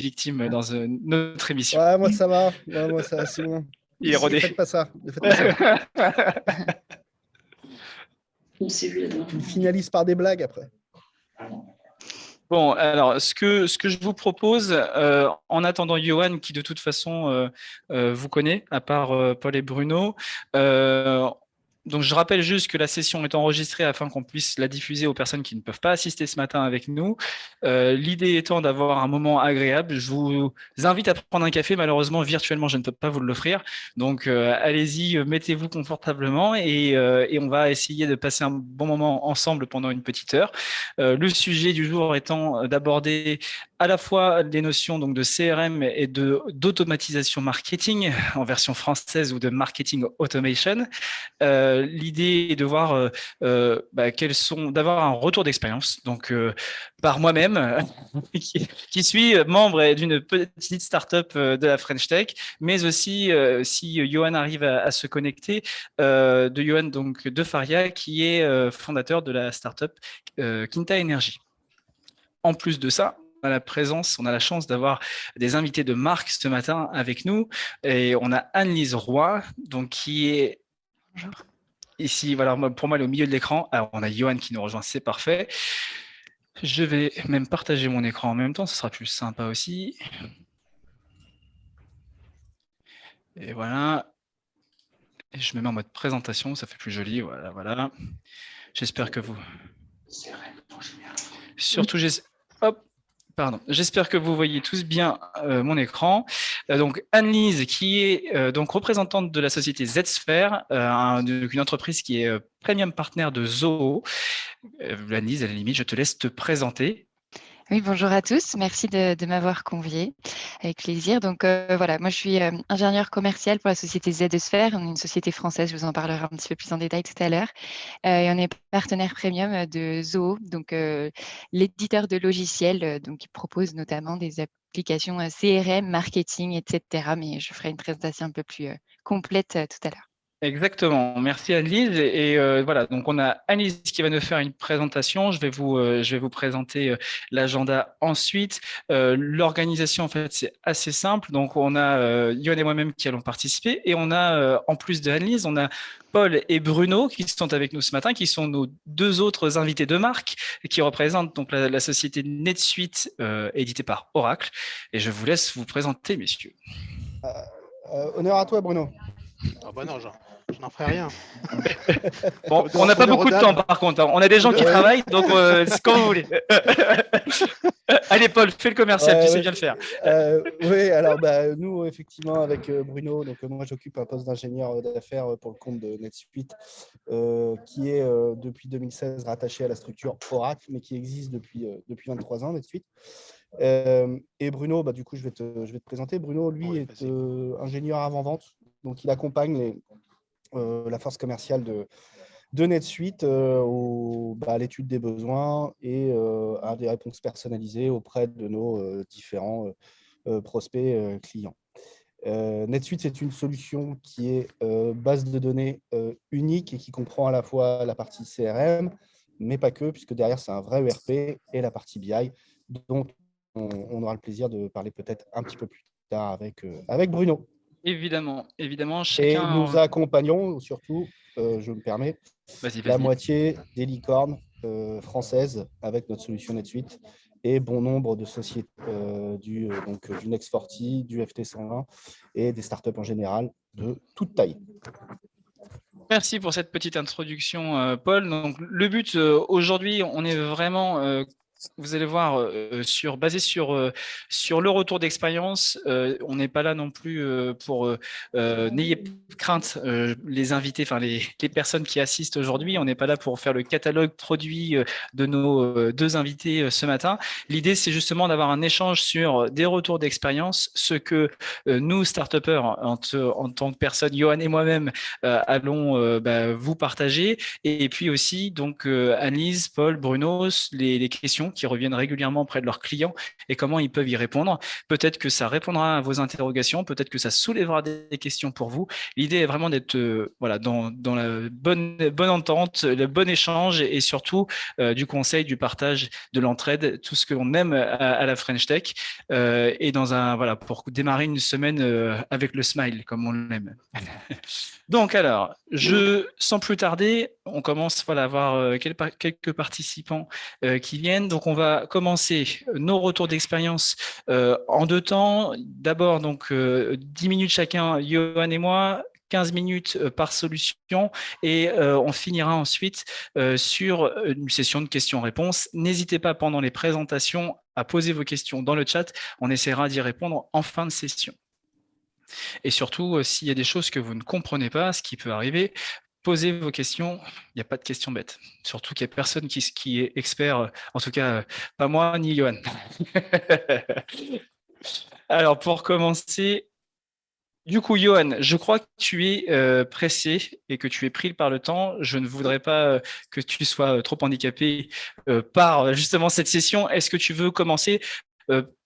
victime dans une autre émission. Ouais, moi ça va. Ouais, moi ça, c'est bon. Il est rodé. Ne faites pas ça. Ne faites pas ça. On s'est vu là-dedans. Tu finalises par des blagues après. Bon, alors, ce que je vous propose, en attendant Johan, qui de toute façon vous connaît, à part Paul et Bruno, donc je rappelle juste que la session est enregistrée afin qu'on puisse la diffuser aux personnes qui ne peuvent pas assister ce matin avec nous. L'idée étant d'avoir un moment agréable. Je vous invite à prendre un café. Malheureusement, virtuellement, je ne peux pas vous l'offrir. Donc, allez-y, mettez-vous confortablement et on va essayer de passer un bon moment ensemble pendant une petite heure. Le sujet du jour étant d'aborder à la fois les notions donc de CRM et d'automatisation marketing en version française ou de marketing automation. L'idée est de voir d'avoir un retour d'expérience. Donc, par moi-même, qui suis membre d'une petite start-up de la French Tech, mais aussi, si Johan arrive à se connecter, de Johan donc, de Faria, qui est fondateur de la start-up Quinta Energy. En plus de ça, on a la chance d'avoir des invités de marque ce matin avec nous. Et on a Anne-Lise Roy, donc, qui est ici, voilà, pour moi, elle est au milieu de l'écran. Alors, on a Johan qui nous rejoint, c'est parfait. Je vais même partager mon écran en même temps, ce sera plus sympa aussi. Et voilà. Et je me mets en mode présentation, ça fait plus joli. Voilà, voilà. J'espère que vous... Surtout, j'espère que vous voyez tous bien mon écran. Donc Anne-Lise, qui est donc représentante de la société Z-Sphere, une entreprise qui est premium partner de Zoho. Anne-Lise, à la limite, je te laisse te présenter. Oui, bonjour à tous. Merci de m'avoir conviée. Avec plaisir. Donc voilà, moi je suis ingénieure commerciale pour la société Z-Sphere. On est une société française, je vous en parlerai un petit peu plus en détail tout à l'heure. Et on est partenaire premium de Zoho, donc l'éditeur de logiciels donc, qui propose notamment des applications CRM, marketing, etc. Mais je ferai une présentation un peu plus complète tout à l'heure. Exactement, merci Annelise. Et voilà, donc on a Annelise qui va nous faire une présentation. Je vais vous présenter l'agenda ensuite. L'organisation, en fait, c'est assez simple. Donc on a Yoann et moi-même qui allons participer. Et on a, en plus de Annelise, on a Paul et Bruno qui sont avec nous ce matin, qui sont nos deux autres invités de marque, qui représentent donc la société NetSuite éditée par Oracle. Et je vous laisse vous présenter, messieurs. Honneur à toi, Bruno. Ah bah non, je n'en ferai rien. Bon, on n'a pas beaucoup de temps par contre. On a des gens qui travaillent, donc c'est comme vous voulez. Allez, Paul, fais le commercial, tu sais bien le faire. Oui, alors nous, effectivement, avec Bruno, donc moi j'occupe un poste d'ingénieur d'affaires pour le compte de NetSuite, qui est depuis 2016 rattaché à la structure Oracle, mais qui existe depuis 23 ans, NetSuite. Et Bruno, du coup, je vais te présenter. Bruno, lui, est ingénieur avant-vente. Donc, il accompagne la force commerciale de NetSuite à l'étude des besoins et à des réponses personnalisées auprès de nos différents prospects clients. NetSuite, c'est une solution qui est base de données unique et qui comprend à la fois la partie CRM, mais pas que, puisque derrière, c'est un vrai ERP et la partie BI, dont on aura le plaisir de parler peut-être un petit peu plus tard avec Bruno. Évidemment. Et nous accompagnons surtout, je me permets, la moitié des licornes françaises avec notre solution NetSuite et bon nombre de sociétés du Next40, du FT120 et des startups en général de toute taille. Merci pour cette petite introduction, Paul. Donc, le but aujourd'hui, on est vraiment... vous allez voir, basé sur le retour d'expérience. On n'est pas là non plus pour n'ayez crainte, les invités, enfin les personnes qui assistent aujourd'hui. On n'est pas là pour faire le catalogue produit de nos deux invités ce matin. L'idée, c'est justement d'avoir un échange sur des retours d'expérience, ce que nous, start-upers, en tant que personne, Johan et moi-même, allons vous partager. Et puis aussi, donc, Annelise, Paul, Bruno, les questions questions qui reviennent régulièrement auprès de leurs clients et comment ils peuvent y répondre. Peut-être que ça répondra à vos interrogations, peut-être que ça soulèvera des questions pour vous. L'idée est vraiment d'être dans la bonne entente, le bon échange et surtout du conseil, du partage, de l'entraide, tout ce que l'on aime à la French Tech et pour démarrer une semaine avec le smile comme on l'aime. Donc alors, sans plus tarder, on commence à avoir quelques participants qui viennent. Donc on va commencer nos retours d'expérience en 2 temps. D'abord, 10 minutes chacun, Johan et moi, 15 minutes par solution et on finira ensuite sur une session de questions-réponses. N'hésitez pas pendant les présentations à poser vos questions dans le chat. On essaiera d'y répondre en fin de session. Et surtout, s'il y a des choses que vous ne comprenez pas, ce qui peut arriver, posez vos questions. Il n'y a pas de questions bêtes. Surtout qu'il n'y a personne qui est expert, en tout cas, pas moi ni Johan. Alors, pour commencer, du coup, Johan, je crois que tu es pressé et que tu es pris par le temps. Je ne voudrais pas que tu sois trop handicapé par justement cette session. Est-ce que tu veux commencer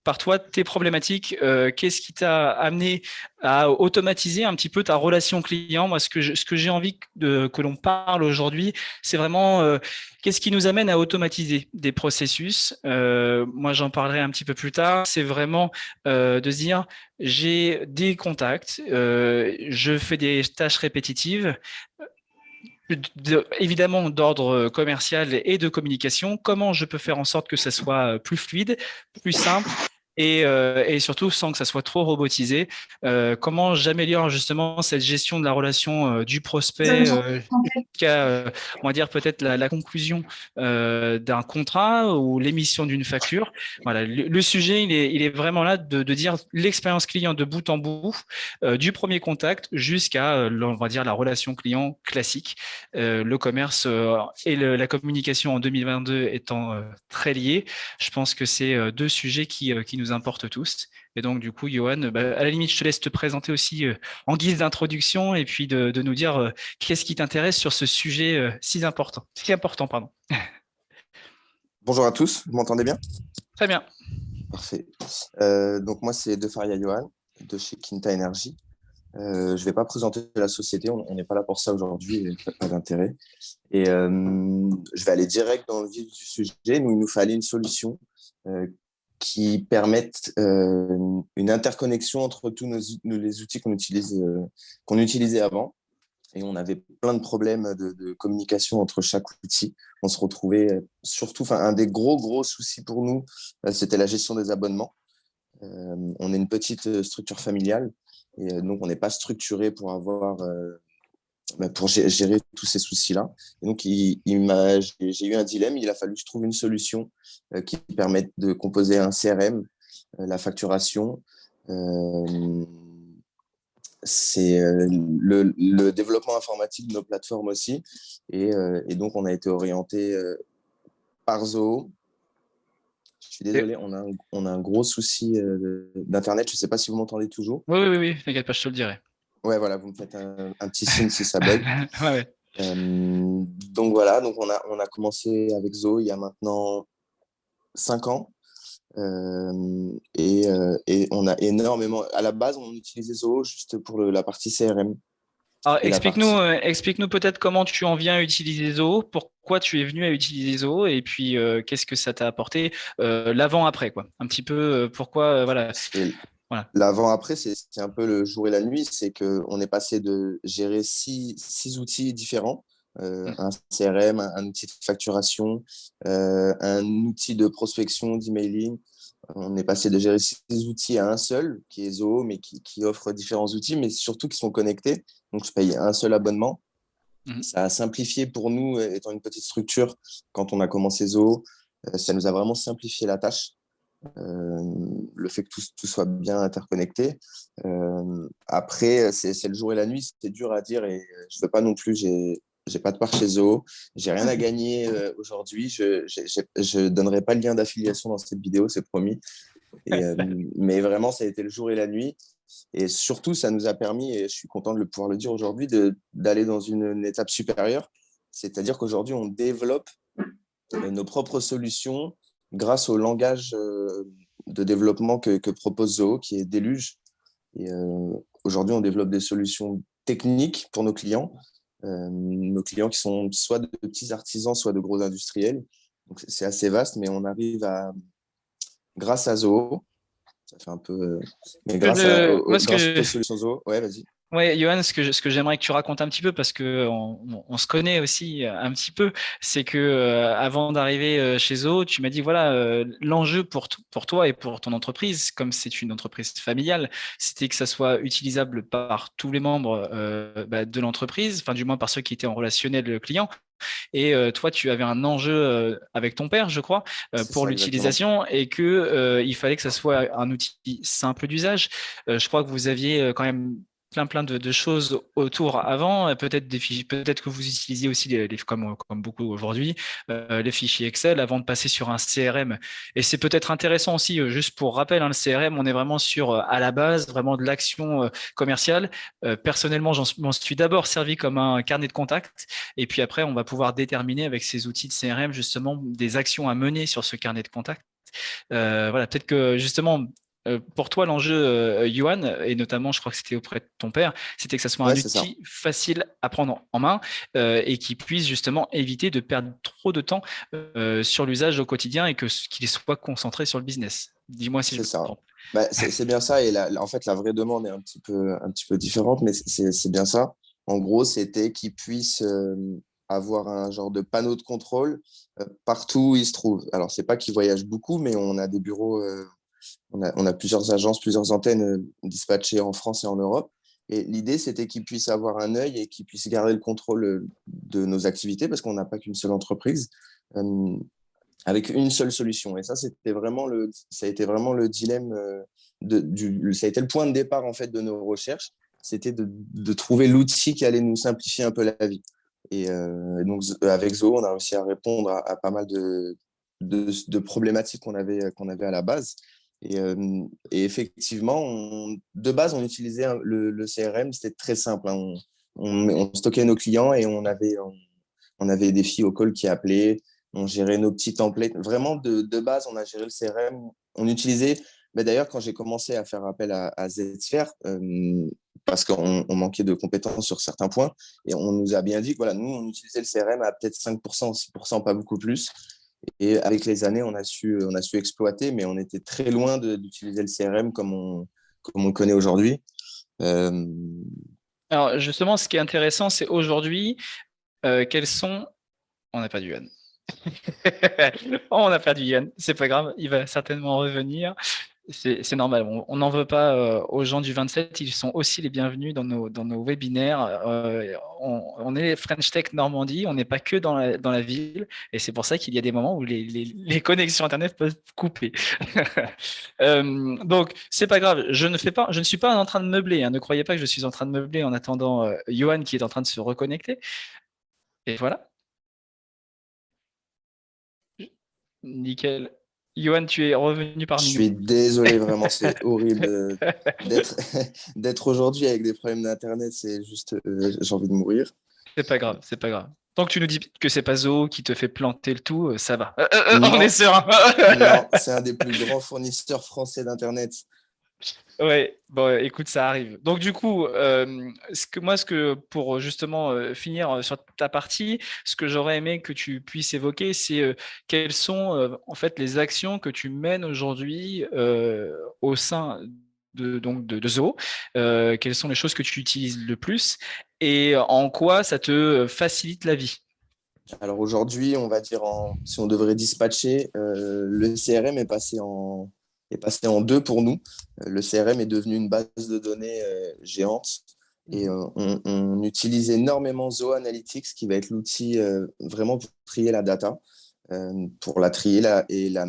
par toi, tes problématiques, qu'est-ce qui t'a amené à automatiser un petit peu ta relation client? Moi, ce que j'ai envie que l'on parle aujourd'hui, c'est vraiment qu'est-ce qui nous amène à automatiser des processus. Moi, j'en parlerai un petit peu plus tard. C'est vraiment de se dire, j'ai des contacts, je fais des tâches répétitives, évidemment d'ordre commercial et de communication. Comment je peux faire en sorte que ça soit plus fluide, plus simple et surtout sans que ça soit trop robotisé. Comment j'améliore justement cette gestion de la relation du prospect jusqu'à, on va dire peut-être la conclusion d'un contrat ou l'émission d'une facture. Voilà, le sujet il est vraiment là de dire l'expérience client de bout en bout, du premier contact jusqu'à on va dire la relation client classique. Le commerce et la communication en 2022 étant très liés, je pense que c'est 2 sujets qui nous importent tous. Et donc, du coup, Johan, à la limite, je te laisse te présenter aussi en guise d'introduction et puis de nous dire qu'est-ce qui t'intéresse sur ce sujet si important, pardon. Bonjour à tous, vous m'entendez bien? Très bien. Parfait. Donc moi, c'est De Faria Johan de chez Quinta Energy. Je ne vais pas présenter la société, on n'est pas là pour ça aujourd'hui, pas d'intérêt. Et je vais aller direct dans le vif du sujet. Nous, il nous fallait une solution qui permette une interconnexion entre tous les outils qu'on utilisait avant. Et on avait plein de problèmes de communication entre chaque outil. On se retrouvait surtout, un des gros soucis pour nous, c'était la gestion des abonnements. On est une petite structure familiale et donc on n'est pas structuré pour pour gérer tous ces soucis-là. Et donc j'ai eu un dilemme, il a fallu que je trouve une solution qui permette de composer un CRM, la facturation, c'est le développement informatique de nos plateformes aussi. Et donc, on a été orienté par Zoho. Je suis désolé, on a un gros souci d'Internet. Je ne sais pas si vous m'entendez toujours. Oui, t'inquiète pas, je te le dirai. Ouais, voilà, vous me faites un petit signe si ça bug. Ouais. Donc, voilà, donc on a commencé avec Zoho il y a maintenant 5 ans. Et on a énormément. À la base, on utilisait Zoho juste pour la partie CRM. Alors, explique-nous peut-être comment tu en viens à utiliser Zoho, pourquoi tu es venu à utiliser Zoho et puis qu'est-ce que ça t'a apporté l'avant-après, quoi. Un petit peu pourquoi, voilà. Voilà. L'avant-après, c'est un peu le jour et la nuit. C'est qu'on est passé de gérer six outils différents. Un CRM, un outil de facturation, un outil de prospection, d'emailing. On est passé de gérer 6 outils à un seul, qui est Zoho, mais qui offre différents outils, mais surtout qui sont connectés. Donc, je paye un seul abonnement. Ça a simplifié pour nous, étant une petite structure, quand on a commencé Zoho, ça nous a vraiment simplifié la tâche. Le fait que tout soit bien interconnecté. Après, c'est le jour et la nuit, c'est dur à dire et je ne veux pas non plus, j'ai pas de part chez Zoho, j'ai rien à gagner aujourd'hui, je donnerai pas le lien d'affiliation dans cette vidéo, c'est promis. Mais vraiment, ça a été le jour et la nuit. Et surtout, ça nous a permis, et je suis content de pouvoir le dire aujourd'hui, d'aller dans une étape supérieure. C'est-à-dire qu'aujourd'hui, on développe nos propres solutions, grâce au langage de développement que propose Zoho, qui est Déluge. Et aujourd'hui, on développe des solutions techniques pour nos clients qui sont soit de petits artisans, soit de gros industriels. Donc, c'est assez vaste, mais on arrive grâce à Zoho, ça fait un peu, mais grâce aux solutions Zoho, ouais, vas-y. Ouais, Johan, ce que j'aimerais que tu racontes un petit peu, parce que on se connaît aussi un petit peu, c'est que avant d'arriver chez Zoho, tu m'as dit voilà, l'enjeu pour toi et pour ton entreprise, comme c'est une entreprise familiale, c'était que ça soit utilisable par tous les membres de l'entreprise, enfin du moins par ceux qui étaient en relationnel client. Et toi, tu avais un enjeu avec ton père, je crois, pour Ça, exactement. l'utilisation, et que il fallait que ça soit un outil simple d'usage. Je crois que vous aviez quand même plein de choses autour avant, peut-être des fichiers, peut-être que vous utilisiez aussi comme beaucoup aujourd'hui, les fichiers Excel avant de passer sur un CRM. Et c'est peut-être intéressant aussi, juste pour rappel, hein, le CRM, on est vraiment sur à la base vraiment de l'action commerciale. Personnellement, m'en suis d'abord servi comme un carnet de contact, et puis après, on va pouvoir déterminer avec ces outils de CRM justement des actions à mener sur ce carnet de contact. Voilà, peut-être que justement, pour toi, l'enjeu, Johan, et notamment, je crois que c'était auprès de ton père, c'était que ça soit un Ouais, c'est ça. outil facile à prendre en main et qui puisse justement éviter de perdre trop de temps sur l'usage au quotidien et qu'il soit concentré sur le business. Dis-moi si je C'est me ça. trompe. Bah, c'est bien ça. Et en fait, la vraie demande est un petit peu différente, mais c'est bien ça. En gros, c'était qu'ils puissent avoir un genre de panneau de contrôle partout où ils se trouvent. Alors, c'est pas qu'ils voyagent beaucoup, mais on a des bureaux, on a plusieurs agences, plusieurs antennes dispatchées en France et en Europe. Et l'idée, c'était qu'ils puissent avoir un œil et qu'ils puissent garder le contrôle de nos activités, parce qu'on n'a pas qu'une seule entreprise. Euh, avec une seule solution. Et ça, ça a été vraiment le dilemme, ça a été le point de départ en fait de nos recherches, c'était de trouver l'outil qui allait nous simplifier un peu la vie. Et donc avec Zoho, on a réussi à répondre à pas mal de problématiques qu'on avait à la base. Et effectivement, de base, on utilisait le CRM, c'était très simple, hein. On stockait nos clients et on avait des filles au call qui appelaient, on gérait nos petits templates. Vraiment, de base, on a géré le CRM. On utilisait, mais d'ailleurs, quand j'ai commencé à faire appel à Zsphere, parce qu'on manquait de compétences sur certains points, et on nous a bien dit que voilà, nous, on utilisait le CRM à peut-être 5%, 6%, pas beaucoup plus. Et avec les années, on a su exploiter, mais on était très loin d'utiliser le CRM comme on connaît aujourd'hui. Euh, Alors justement, ce qui est intéressant, c'est aujourd'hui, quels sont... On n'a pas du Yann. Oh, on a perdu Yann, c'est pas grave, il va certainement revenir. C'est normal, on n'en veut pas aux gens du 27, ils sont aussi les bienvenus dans nos webinaires. On est French Tech Normandie, on n'est pas que dans la ville, et c'est pour ça qu'il y a des moments où les connexions Internet peuvent couper. Donc, c'est pas grave, je ne suis pas en train de meubler, hein, ne croyez pas que je suis en train de meubler en attendant Johan qui est en train de se reconnecter. Et voilà, nickel. Johan, tu es revenu Je parmi nous. suis désolé, vraiment, c'est horrible d'être d'être aujourd'hui avec des problèmes d'internet. C'est juste, j'ai envie de mourir. C'est pas grave, c'est pas grave. Tant que tu nous dis que c'est pas Zoho qui te fait planter le tout, ça va. On est Non, serein. non, c'est un des plus grands fournisseurs français d'internet. Ouais, bon, écoute, ça arrive. Donc du coup, ce que pour justement finir sur ta partie, ce que j'aurais aimé que tu puisses évoquer, c'est quelles sont en fait les actions que tu mènes aujourd'hui au sein de Zoho, quelles sont les choses que tu utilises le plus et en quoi ça te facilite la vie. Alors aujourd'hui, on va dire, si on devrait dispatcher, le CRM est passé en deux pour nous. Le CRM est devenu une base de données géante. Et on utilise énormément Zoho Analytics, qui va être l'outil vraiment pour trier la data, pour la trier et la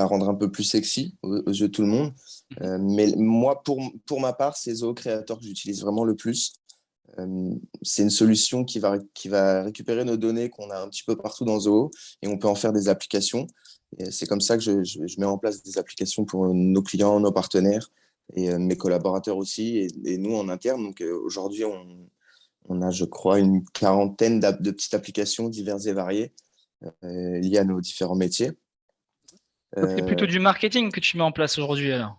rendre un peu plus sexy aux yeux de tout le monde. Mais moi, pour ma part, c'est Zoho Creator que j'utilise vraiment le plus. C'est une solution qui va récupérer nos données qu'on a un petit peu partout dans Zoho, et on peut en faire des applications. Et c'est comme ça que je mets en place des applications pour nos clients, nos partenaires et mes collaborateurs aussi, et nous en interne. Donc aujourd'hui, on a, je crois, une quarantaine de petites applications diverses et variées liées à nos différents métiers. Donc, c'est plutôt du marketing que tu mets en place aujourd'hui alors?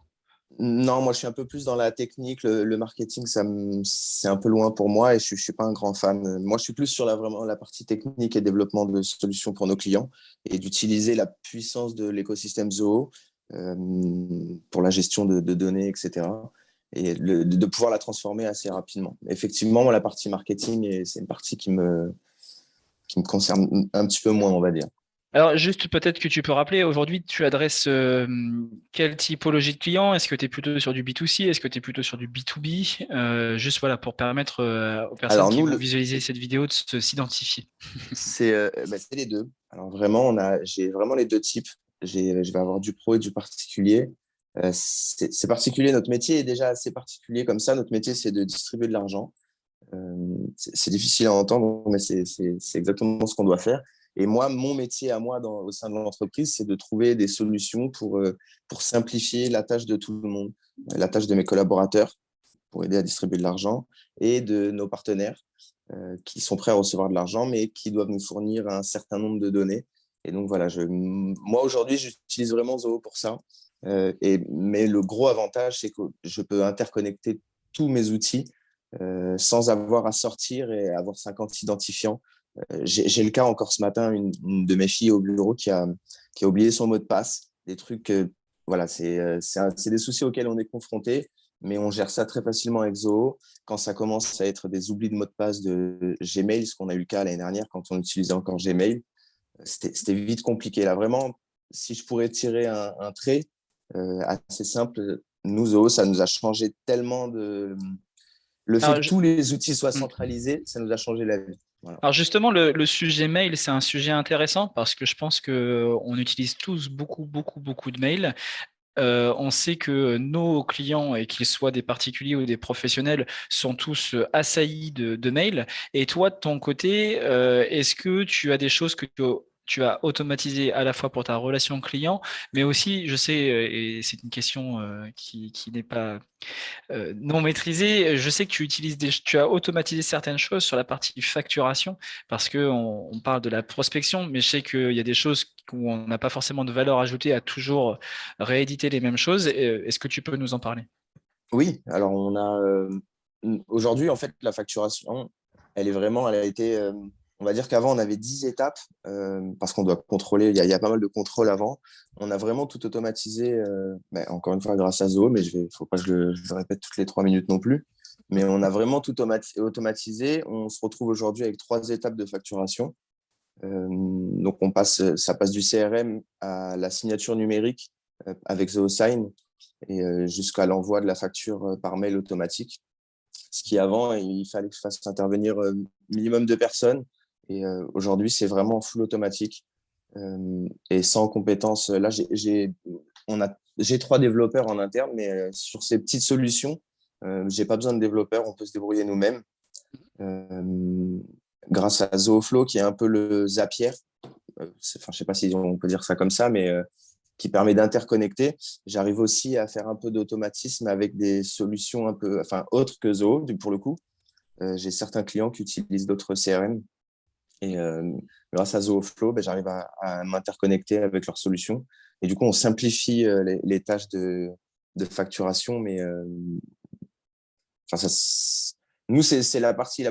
Non, moi je suis un peu plus dans la technique. Le marketing, c'est un peu loin pour moi et je suis pas un grand fan. Moi, je suis plus sur vraiment la partie technique et développement de solutions pour nos clients et d'utiliser la puissance de l'écosystème Zoho euh, pour la gestion de données, etc. Et de pouvoir la transformer assez rapidement. Effectivement, moi, la partie marketing, c'est une partie qui me concerne un petit peu moins, on va dire. Alors, juste peut-être que tu peux rappeler, aujourd'hui, tu adresses quelle typologie de clients? Est-ce que tu es plutôt sur du B2C? Est-ce que tu es plutôt sur du B2B? Juste voilà, pour permettre aux personnes Alors qui nous, vont visualiser cette vidéo de s'identifier. c'est les deux. Alors vraiment, j'ai vraiment les deux types. Je vais avoir du pro et du particulier. C'est particulier, notre métier est déjà assez particulier comme ça. Notre métier, c'est de distribuer de l'argent. C'est difficile à entendre, mais c'est exactement ce qu'on doit faire. Et moi, mon métier à moi au sein de l'entreprise, c'est de trouver des solutions pour simplifier la tâche de tout le monde, la tâche de mes collaborateurs pour aider à distribuer de l'argent et de nos partenaires qui sont prêts à recevoir de l'argent, mais qui doivent nous fournir un certain nombre de données. Et donc voilà, moi aujourd'hui, j'utilise vraiment Zoho pour ça. Mais le gros avantage, c'est que je peux interconnecter tous mes outils sans avoir à sortir et avoir 50 identifiants. J'ai le cas encore ce matin, une de mes filles au bureau qui a oublié son mot de passe. Des trucs, voilà, c'est des soucis auxquels on est confronté, mais on gère ça très facilement avec Zoho. Quand ça commence à être des oublis de mot de passe de Gmail, ce qu'on a eu le cas l'année dernière quand on utilisait encore Gmail, c'était vite compliqué. Là, vraiment, si je pourrais tirer un trait assez simple, nous, Zoho, ça nous a changé tellement de le fait Alors, que tous les outils soient centralisés, ça nous a changé la vie. Voilà. Alors justement, le sujet mail, c'est un sujet intéressant parce que je pense qu'on utilise tous beaucoup, beaucoup, beaucoup de mails. On sait que nos clients, et qu'ils soient des particuliers ou des professionnels, sont tous assaillis de mails. Et toi, de ton côté, est-ce que tu as des choses que tu as automatisées à la fois pour ta relation client, mais aussi, je sais, et c'est une question qui n'est pas non maîtrisée, je sais que tu as automatisé certaines choses sur la partie facturation parce que on parle de la prospection, mais je sais qu'il y a des choses où on n'a pas forcément de valeur ajoutée à toujours rééditer les mêmes choses. Est-ce que tu peux nous en parler? Oui, alors aujourd'hui, en fait, la facturation, elle a été, on va dire qu'avant, on avait 10 étapes parce qu'on doit contrôler, il y a pas mal de contrôles avant. On a vraiment tout automatisé, encore une fois, grâce à Zoho, mais faut pas que je le répète toutes les 3 minutes non plus. Mais on a vraiment tout automatisé. On se retrouve aujourd'hui avec 3 étapes de facturation. Donc, ça passe du CRM à la signature numérique avec ZohoSign et jusqu'à l'envoi de la facture par mail automatique. Ce qui avant, il fallait que je fasse intervenir minimum 2 personnes. Et aujourd'hui, c'est vraiment full automatique et sans compétences. Là, j'ai 3 développeurs en interne, mais sur ces petites solutions, j'ai pas besoin de développeurs, on peut se débrouiller nous-mêmes. Grâce à Zooflow, qui est un peu le Zapier, je sais pas si on peut dire ça comme ça, mais qui permet d'interconnecter. J'arrive aussi à faire un peu d'automatisme avec des solutions un peu, autres que Zoho, pour le coup. J'ai certains clients qui utilisent d'autres CRM et grâce à Zooflow, j'arrive à m'interconnecter avec leurs solutions. Et du coup, on simplifie les tâches de facturation, mais nous, c'est la partie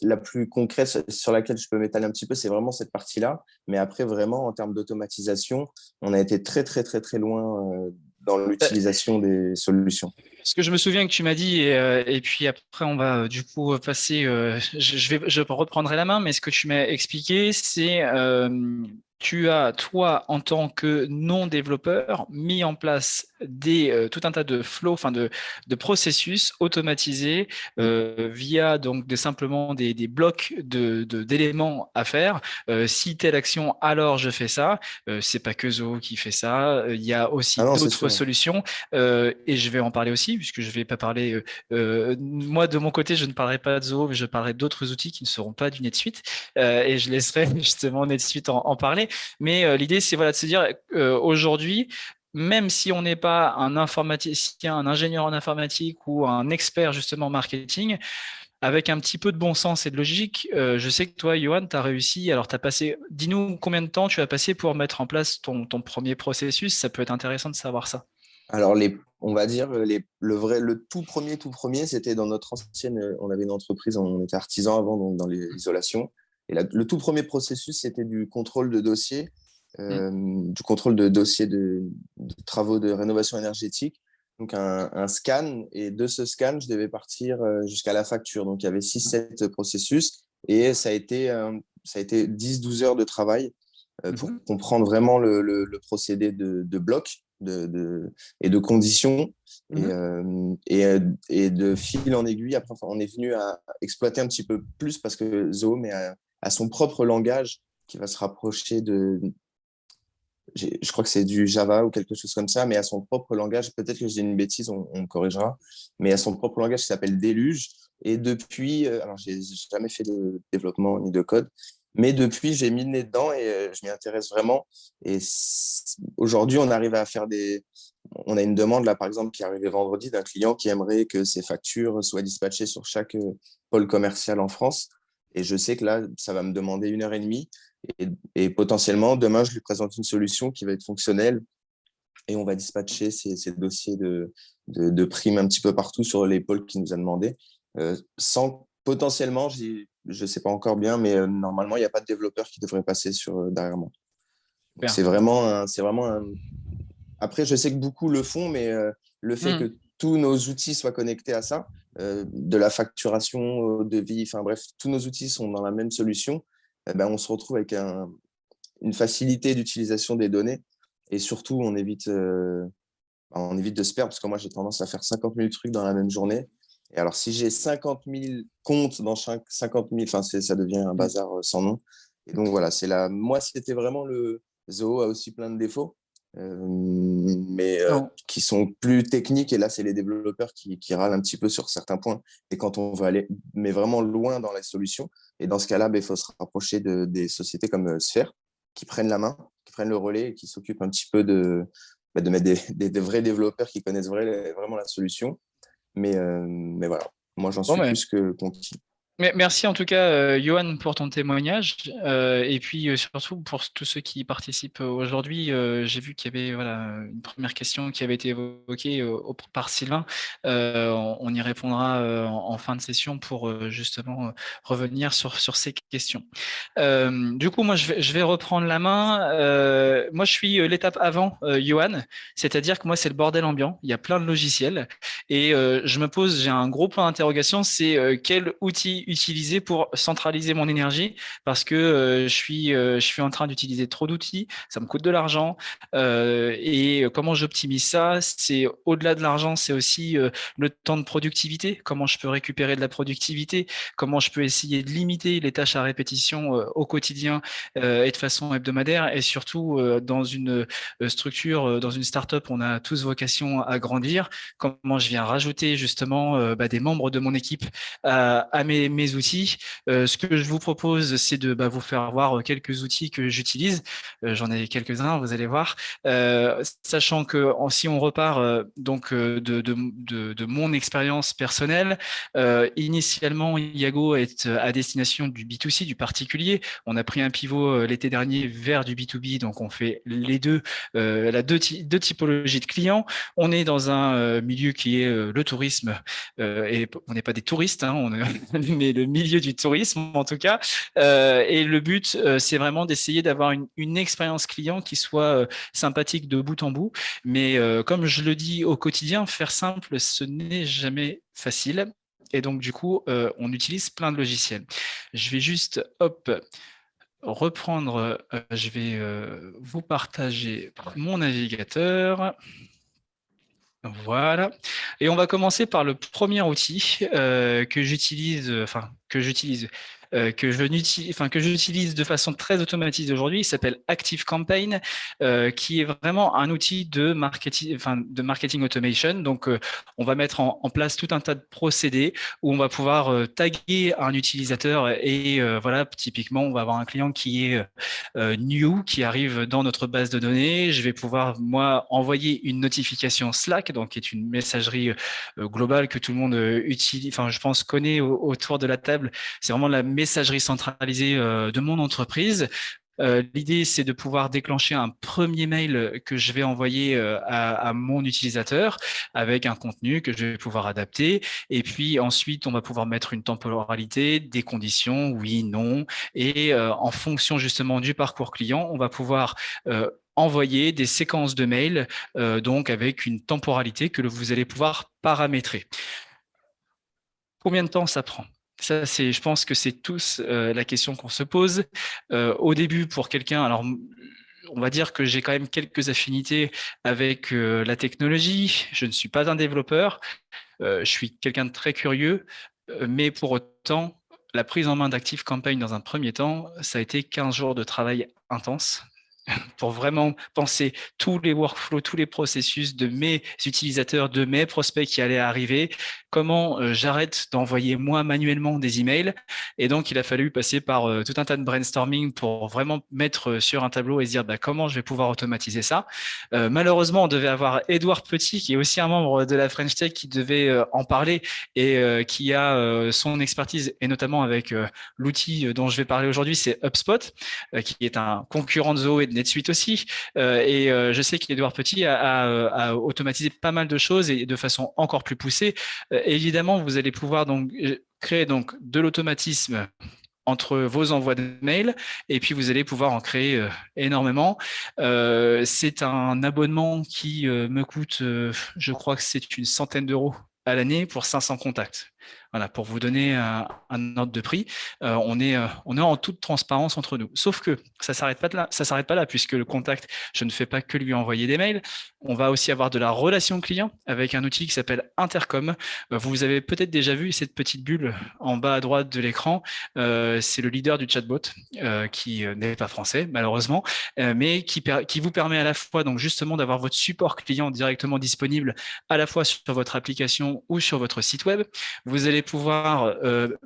la plus concrète sur laquelle je peux m'étaler un petit peu, c'est vraiment cette partie-là. Mais après, vraiment, en termes d'automatisation, on a été très, très, très, très loin dans l'utilisation des solutions. Ce que je me souviens que tu m'as dit, et puis après on va du coup passer, je reprendrai la main, mais ce que tu m'as expliqué, c'est tu as, toi, en tant que non-développeur, mis en place tout un tas de flows, de processus automatisés via donc simplement des blocs d'éléments à faire. Si telle action, alors je fais ça. C'est pas que Zoho qui fait ça. Il y a aussi d'autres solutions et je vais en parler aussi puisque je vais pas parler. Moi, de mon côté, je ne parlerai pas de Zoho, mais je parlerai d'autres outils qui ne seront pas du NetSuite et je laisserai justement NetSuite en parler. Mais l'idée, c'est voilà, de se dire aujourd'hui, même si on n'est pas un informaticien, un ingénieur en informatique ou un expert justement en marketing, avec un petit peu de bon sens et de logique, je sais que toi, Johan, tu as réussi. Alors, dis-nous combien de temps tu as passé pour mettre en place ton premier processus. Ça peut être intéressant de savoir ça. Alors, on va dire, le tout premier, c'était dans notre ancienne, on avait une entreprise, on était artisan avant, donc dans l'isolation. Et le tout premier processus, c'était du contrôle de dossier, du contrôle de dossier de travaux de rénovation énergétique. Donc, un scan. Et de ce scan, je devais partir jusqu'à la facture. Donc, il y avait 6-7 processus. Et ça a été 10-12 heures de travail pour comprendre vraiment le procédé de bloc et de conditions. Et de fil en aiguille, après, on est venu à exploiter un petit peu plus parce que Zoom a son propre langage qui va se rapprocher je crois que c'est du Java ou quelque chose comme ça, mais à son propre langage. Peut-être que je dis une bêtise, on me corrigera, mais à son propre langage qui s'appelle Déluge. Et depuis, alors j'ai jamais fait de développement ni de code, mais depuis, j'ai mis le nez dedans et je m'y intéresse vraiment. Et aujourd'hui, on arrive à faire on a une demande là, par exemple, qui est arrivée vendredi d'un client qui aimerait que ses factures soient dispatchées sur chaque pôle commercial en France. Et je sais que là, ça va me demander 1 heure et demie. Et potentiellement, demain, je lui présente une solution qui va être fonctionnelle et on va dispatcher ces dossiers de primes un petit peu partout sur les pôles qu'il nous a demandé. Sans potentiellement, je ne sais pas encore bien, mais normalement, il n'y a pas de développeur qui devrait passer derrière moi. Donc, c'est vraiment Après, je sais que beaucoup le font, mais le fait que tous nos outils soient connectés à ça, de la facturation au devis, enfin bref, tous nos outils sont dans la même solution, on se retrouve avec une facilité d'utilisation des données et surtout, on évite de se perdre parce que moi, j'ai tendance à faire 50 000 trucs dans la même journée. Et alors, si j'ai 50 000 comptes dans chaque 50 000, ça devient un bazar sans nom. Et donc, voilà, moi, c'était vraiment Zoho a aussi plein de défauts, mais qui sont plus techniques. Et là, c'est les développeurs qui râlent un petit peu sur certains points. Et quand on veut aller mais vraiment loin dans la solution, et dans ce cas-là, il faut se rapprocher des sociétés comme Sphere qui prennent la main, qui prennent le relais et qui s'occupent un petit peu de mettre des vrais développeurs qui connaissent vraiment la solution. Mais voilà, moi, j'en suis plus que conquis. Merci en tout cas, Johan, pour ton témoignage. Et puis surtout pour tous ceux qui participent aujourd'hui, j'ai vu qu'il y avait une première question qui avait été évoquée par Sylvain. On y répondra en fin de session pour justement revenir sur ces questions. Du coup, moi, je vais reprendre la main. Moi, je suis l'étape avant Johan, c'est-à-dire que moi, c'est le bordel ambiant. Il y a plein de logiciels. Et j'ai un gros point d'interrogation, c'est quel outil utiliser pour centraliser mon énergie parce que je suis en train d'utiliser trop d'outils, ça me coûte de l'argent et comment j'optimise ça, c'est au-delà de l'argent, c'est aussi le temps de productivité, comment je peux récupérer de la productivité, comment je peux essayer de limiter les tâches à répétition au quotidien et de façon hebdomadaire et surtout dans une structure, dans une start-up, on a tous vocation à grandir, comment je viens rajouter justement des membres de mon équipe à mes outils. Ce que je vous propose, c'est de vous faire voir quelques outils que j'utilise. J'en ai quelques-uns, vous allez voir. Sachant que si on repart de mon expérience personnelle, initialement, Iago est à destination du B2C, du particulier. On a pris un pivot l'été dernier vers du B2B, donc on fait les deux, deux typologies de clients. On est dans un milieu qui est le tourisme et on n'est pas des touristes, hein, mais le milieu du tourisme en tout cas. Et le but, c'est vraiment d'essayer d'avoir une expérience client qui soit sympathique de bout en bout. Mais comme je le dis au quotidien, faire simple, ce n'est jamais facile. Et donc, du coup, on utilise plein de logiciels. Je vais juste, reprendre, je vais vous partager mon navigateur. Voilà. Et on va commencer par le premier outil que j'utilise, que j'utilise de façon très automatisée aujourd'hui. Il s'appelle ActiveCampaign, qui est vraiment un outil de marketing automation. Donc, on va mettre en place tout un tas de procédés où on va pouvoir taguer un utilisateur et voilà, typiquement, on va avoir un client qui est new, qui arrive dans notre base de données. Je vais pouvoir, moi, envoyer une notification Slack, donc qui est une messagerie globale que tout le monde utilise, enfin, je pense, connaît autour de la table. C'est vraiment la messagerie centralisée de mon entreprise. L'idée, c'est de pouvoir déclencher un premier mail que je vais envoyer à mon utilisateur avec un contenu que je vais pouvoir adapter. Et puis ensuite, on va pouvoir mettre une temporalité, des conditions, oui, non. Et en fonction justement du parcours client, on va pouvoir envoyer des séquences de mails, donc avec une temporalité que vous allez pouvoir paramétrer. Combien de temps ça prend ? Ça, je pense que c'est tous la question qu'on se pose. Au début, pour quelqu'un, alors on va dire que j'ai quand même quelques affinités avec la technologie. Je ne suis pas un développeur. Je suis quelqu'un de très curieux, mais pour autant, la prise en main d'ActiveCampaign dans un premier temps, ça a été 15 jours de travail intense pour vraiment penser tous les workflows, tous les processus de mes utilisateurs, de mes prospects qui allaient arriver, comment j'arrête d'envoyer moi manuellement des emails. Et donc, il a fallu passer par tout un tas de brainstorming pour vraiment mettre sur un tableau et se dire comment je vais pouvoir automatiser ça. Malheureusement, on devait avoir Édouard Petit, qui est aussi un membre de la French Tech, qui devait en parler et qui a son expertise, et notamment avec l'outil dont je vais parler aujourd'hui, c'est HubSpot, qui est un concurrent de Zoho et de NetSuite aussi. Et je sais qu'Édouard Petit a automatisé pas mal de choses et de façon encore plus poussée. Évidemment, vous allez pouvoir donc créer donc de l'automatisme entre vos envois de mails et puis vous allez pouvoir en créer énormément. C'est un abonnement qui me coûte, je crois que c'est une centaine d'euros à l'année pour 500 contacts. Voilà, pour vous donner un ordre de prix, on est en toute transparence entre nous. Sauf que ça s'arrête pas là, puisque le contact, je ne fais pas que lui envoyer des mails. On va aussi avoir de la relation client avec un outil qui s'appelle Intercom. Vous avez peut-être déjà vu cette petite bulle en bas à droite de l'écran. C'est le leader du chatbot qui n'est pas français malheureusement, mais qui vous permet à la fois donc justement d'avoir votre support client directement disponible à la fois sur votre application ou sur votre site web. Vous allez pouvoir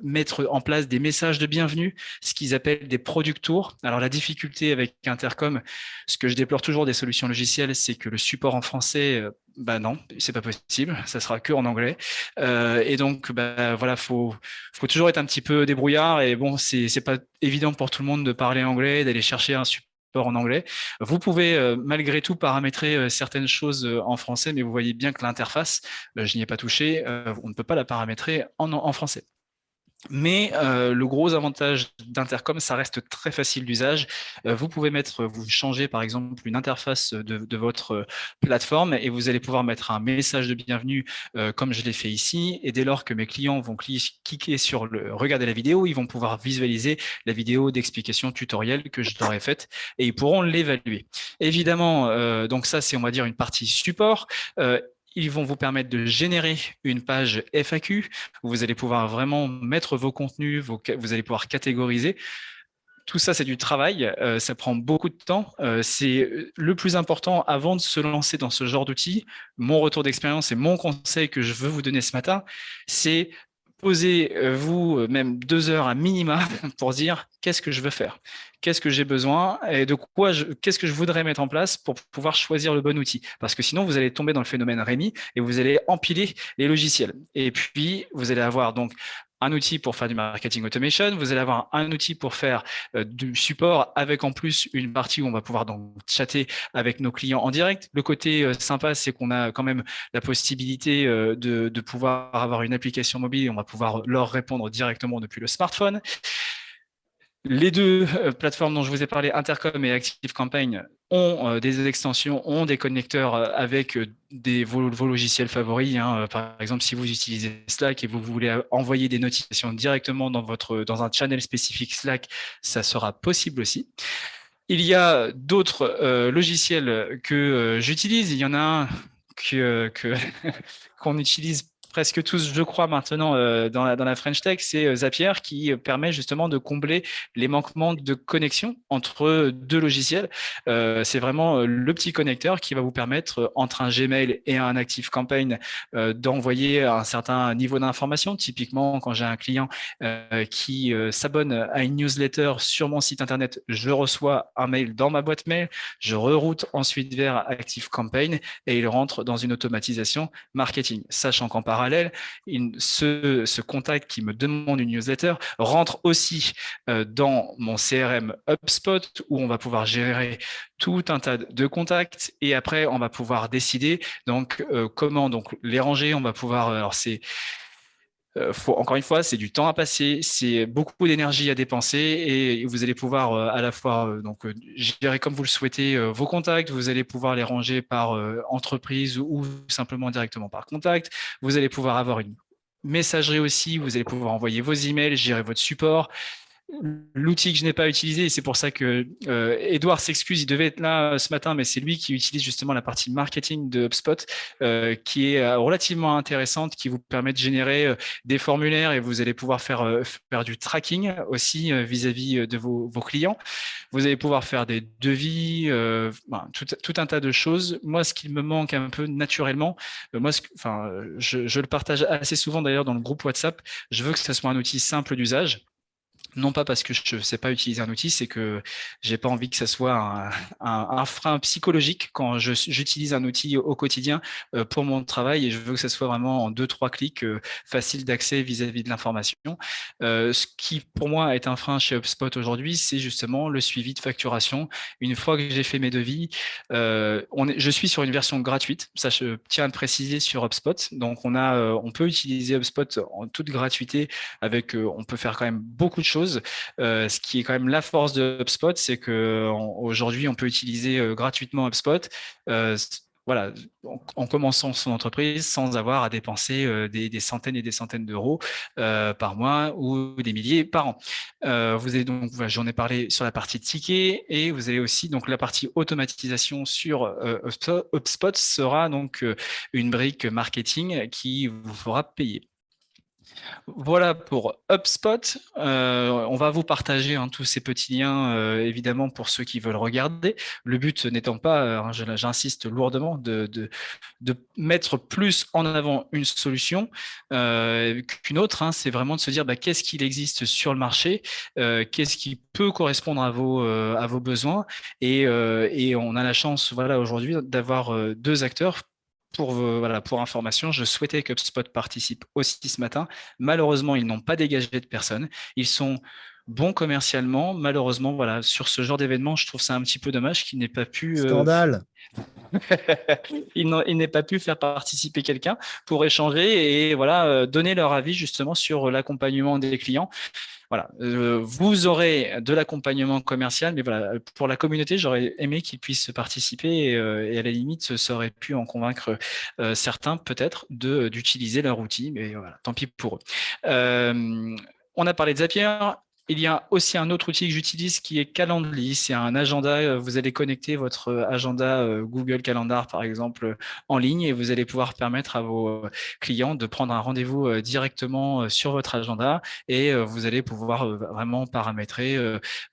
mettre en place des messages de bienvenue, ce qu'ils appellent des product tours. Alors la difficulté avec Intercom, ce que je déplore toujours des solutions logicielles, c'est que le support en français, non, c'est pas possible, ça sera que en anglais. Et donc voilà, faut toujours être un petit peu débrouillard. Et bon, c'est pas évident pour tout le monde de parler anglais, d'aller chercher un support en anglais. Vous pouvez malgré tout paramétrer certaines choses en français, mais vous voyez bien que l'interface, je n'y ai pas touché, on ne peut pas la paramétrer en français. Mais le gros avantage d'Intercom, ça reste très facile d'usage. Vous pouvez vous changer par exemple une interface de votre plateforme et vous allez pouvoir mettre un message de bienvenue comme je l'ai fait ici. Et dès lors que mes clients vont cliquer sur regarder la vidéo, ils vont pouvoir visualiser la vidéo d'explication tutoriel que je leur ai faite et ils pourront l'évaluer. Évidemment, donc ça c'est on va dire une partie support. Ils vont vous permettre de générer une page FAQ où vous allez pouvoir vraiment mettre vos contenus, vous allez pouvoir catégoriser. Tout ça, c'est du travail, ça prend beaucoup de temps. C'est le plus important avant de se lancer dans ce genre d'outils. Mon retour d'expérience et mon conseil que je veux vous donner ce matin, c'est posez-vous même 2 heures à minima pour dire qu'est-ce que je veux faire, qu'est-ce que j'ai besoin et qu'est-ce que je voudrais mettre en place pour pouvoir choisir le bon outil. Parce que sinon, vous allez tomber dans le phénomène Rémi et vous allez empiler les logiciels. Et puis, vous allez avoir donc un outil pour faire du marketing automation, vous allez avoir un outil pour faire du support avec en plus une partie où on va pouvoir donc chatter avec nos clients en direct. Le côté sympa, c'est qu'on a quand même la possibilité de pouvoir avoir une application mobile et on va pouvoir leur répondre directement depuis le smartphone. Les deux plateformes dont je vous ai parlé, Intercom et ActiveCampaign, ont des extensions, ont des connecteurs avec vos logiciels favoris. Par exemple, si vous utilisez Slack et vous voulez envoyer des notifications directement dans un channel spécifique Slack, ça sera possible aussi. Il y a d'autres logiciels que j'utilise. Il y en a un qu'on utilise presque tous, je crois, maintenant dans la French Tech, c'est Zapier qui permet justement de combler les manquements de connexion entre deux logiciels. C'est vraiment le petit connecteur qui va vous permettre, entre un Gmail et un ActiveCampaign, d'envoyer un certain niveau d'information. Typiquement, quand j'ai un client qui s'abonne à une newsletter sur mon site internet, je reçois un mail dans ma boîte mail, je reroute ensuite vers ActiveCampaign et il rentre dans une automatisation marketing, sachant qu'en parallèle, ce contact qui me demande une newsletter rentre aussi dans mon CRM HubSpot où on va pouvoir gérer tout un tas de contacts et après on va pouvoir décider donc comment donc les ranger. On va pouvoir, alors c'est encore une fois, c'est du temps à passer, c'est beaucoup d'énergie à dépenser et vous allez pouvoir à la fois gérer comme vous le souhaitez vos contacts, vous allez pouvoir les ranger par entreprise ou simplement directement par contact. Vous allez pouvoir avoir une messagerie aussi, vous allez pouvoir envoyer vos emails, gérer votre support. L'outil que je n'ai pas utilisé, et c'est pour ça que Edouard s'excuse, il devait être là ce matin, mais c'est lui qui utilise justement la partie marketing de HubSpot, qui est relativement intéressante, qui vous permet de générer des formulaires et vous allez pouvoir faire du tracking aussi vis-à-vis de vos clients. Vous allez pouvoir faire des devis, tout un tas de choses. Moi, ce qui me manque un peu naturellement, je le partage assez souvent d'ailleurs dans le groupe WhatsApp, je veux que ce soit un outil simple d'usage. Non pas parce que je ne sais pas utiliser un outil, c'est que j'ai pas envie que ça soit un frein psychologique quand j'utilise un outil au quotidien pour mon travail et je veux que ça soit vraiment en 2-3 clics facile d'accès vis-à-vis de l'information. Ce qui pour moi est un frein chez HubSpot aujourd'hui, c'est justement le suivi de facturation. Une fois que j'ai fait mes devis, je suis sur une version gratuite. Ça, je tiens à le préciser sur HubSpot. Donc on peut utiliser HubSpot en toute gratuité avec, on peut faire quand même beaucoup de choses. Ce qui est quand même la force de HubSpot, c'est qu'aujourd'hui, on peut utiliser gratuitement HubSpot. Voilà, en commençant son entreprise sans avoir à dépenser des centaines et des centaines d'euros par mois ou des milliers par an. Vous avez donc, voilà, j'en ai parlé sur la partie ticket et vous avez aussi donc la partie automatisation sur HubSpot sera donc une brique marketing qui vous fera payer. Voilà pour HubSpot. On va vous partager tous ces petits liens, évidemment, pour ceux qui veulent regarder. Le but n'étant pas, j'insiste lourdement, de mettre plus en avant une solution qu'une autre. C'est vraiment de se dire qu'est-ce qu'il existe sur le marché, qu'est-ce qui peut correspondre à vos besoins. Et on a la chance aujourd'hui d'avoir deux acteurs. Pour information, je souhaitais que HubSpot participe aussi ce matin. Malheureusement, ils n'ont pas dégagé de personne. Ils sont bons commercialement. Malheureusement, sur ce genre d'événement, je trouve ça un petit peu dommage qu'ils n'aient pas pu… Scandale. Ils n'aient pas pu faire participer quelqu'un pour échanger et donner leur avis justement sur l'accompagnement des clients. Vous aurez de l'accompagnement commercial, mais pour la communauté, j'aurais aimé qu'ils puissent participer et à la limite, ça aurait pu en convaincre certains peut-être d'utiliser leur outil, mais tant pis pour eux. On a parlé de Zapier. Il y a aussi un autre outil que j'utilise qui est Calendly. C'est un agenda. Vous allez connecter votre agenda Google Calendar, par exemple, en ligne et vous allez pouvoir permettre à vos clients de prendre un rendez-vous directement sur votre agenda et vous allez pouvoir vraiment paramétrer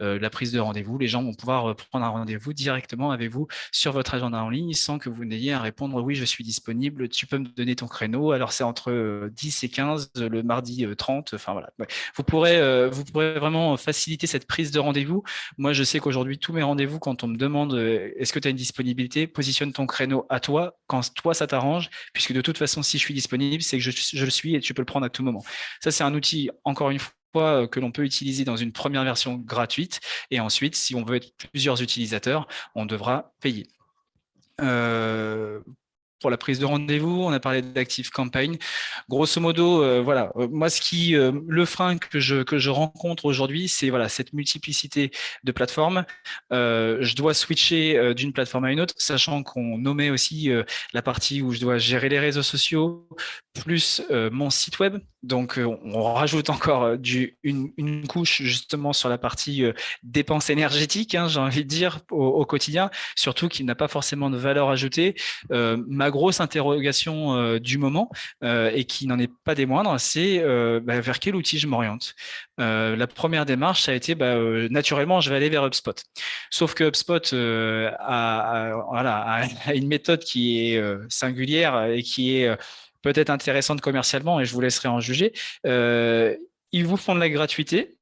la prise de rendez-vous. Les gens vont pouvoir prendre un rendez-vous directement avec vous sur votre agenda en ligne sans que vous n'ayez à répondre « Oui, je suis disponible, tu peux me donner ton créneau. » Alors, c'est entre 10 et 15, le mardi 30. Enfin, voilà. Vous pourrez vraiment faciliter cette prise de rendez-vous. Moi, je sais qu'aujourd'hui, tous mes rendez-vous, quand on me demande est-ce que tu as une disponibilité, positionne ton créneau à toi, quand toi, ça t'arrange, puisque de toute façon, si je suis disponible, c'est que je le suis et tu peux le prendre à tout moment. Ça, c'est un outil, encore une fois, que l'on peut utiliser dans une première version gratuite. Et ensuite, si on veut être plusieurs utilisateurs, on devra payer. Pour la prise de rendez-vous, on a parlé d'ActiveCampaign. Grosso modo, moi, le frein que je rencontre aujourd'hui, c'est cette multiplicité de plateformes. Je dois switcher d'une plateforme à une autre, sachant qu'on nommait aussi la partie où je dois gérer les réseaux sociaux, plus mon site web. Donc, on rajoute encore une couche justement sur la partie dépenses énergétiques, j'ai envie de dire, au quotidien, surtout qu'il n'a pas forcément de valeur ajoutée. ma grosse interrogation du moment, et qui n'en est pas des moindres, c'est vers quel outil je m'oriente. La première démarche, ça a été naturellement, je vais aller vers HubSpot. Sauf que HubSpot a une méthode qui est singulière et qui est peut-être intéressante commercialement, et je vous laisserai en juger. Ils vous font de la gratuité.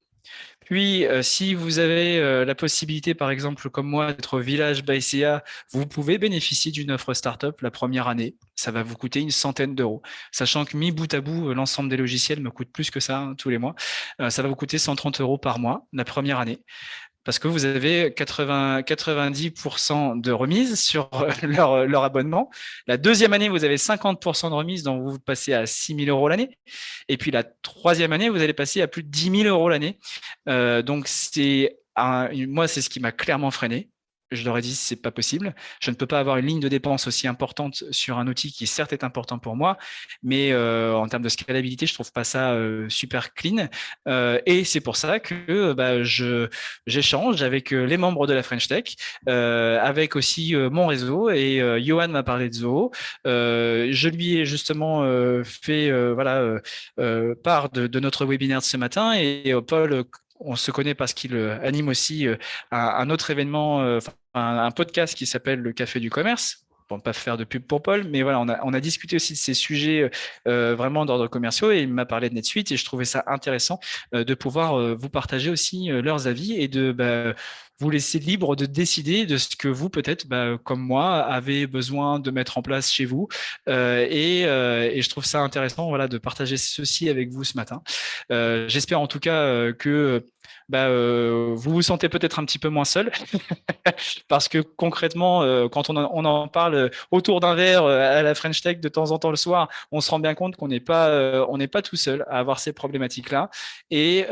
Puis, si vous avez la possibilité, par exemple, comme moi, d'être au Village by CA, vous pouvez bénéficier d'une offre startup la première année. Ça va vous coûter une centaine d'euros. Sachant que mis bout à bout, l'ensemble des logiciels me coûte plus que ça tous les mois. Ça va vous coûter 130 euros par mois la première année, parce que vous avez 90% de remise sur leur abonnement. La deuxième année, vous avez 50% de remise, donc vous passez à 6 000 euros l'année. Et puis la troisième année, vous allez passer à plus de 10 000 euros l'année. Donc moi, c'est ce qui m'a clairement freiné. Je leur ai dit, c'est pas possible. Je ne peux pas avoir une ligne de dépenses aussi importante sur un outil qui certes est important pour moi, mais en termes de scalabilité, je trouve pas ça super clean. Et c'est pour ça que j'échange avec les membres de la French Tech, avec aussi mon réseau. Et Johan m'a parlé de Zoho. Je lui ai justement fait part de notre webinaire de ce matin. Et Paul, on se connaît parce qu'il anime aussi un autre événement, un podcast qui s'appelle le Café du Commerce. Pour ne pas faire de pub pour Paul, mais voilà, on a discuté aussi de ces sujets vraiment d'ordre commerciaux, et il m'a parlé de NetSuite, et je trouvais ça intéressant de pouvoir vous partager aussi leurs avis, et de vous laisser libre de décider de ce que vous, peut-être, comme moi, avez besoin de mettre en place chez vous. Et je trouve ça intéressant, voilà, de partager ceci avec vous ce matin. J'espère en tout cas que vous vous sentez peut-être un petit peu moins seul, parce que concrètement, quand on en parle autour d'un verre à la French Tech de temps en temps le soir, on se rend bien compte qu'on n'est pas tout seul à avoir ces problématiques-là. Et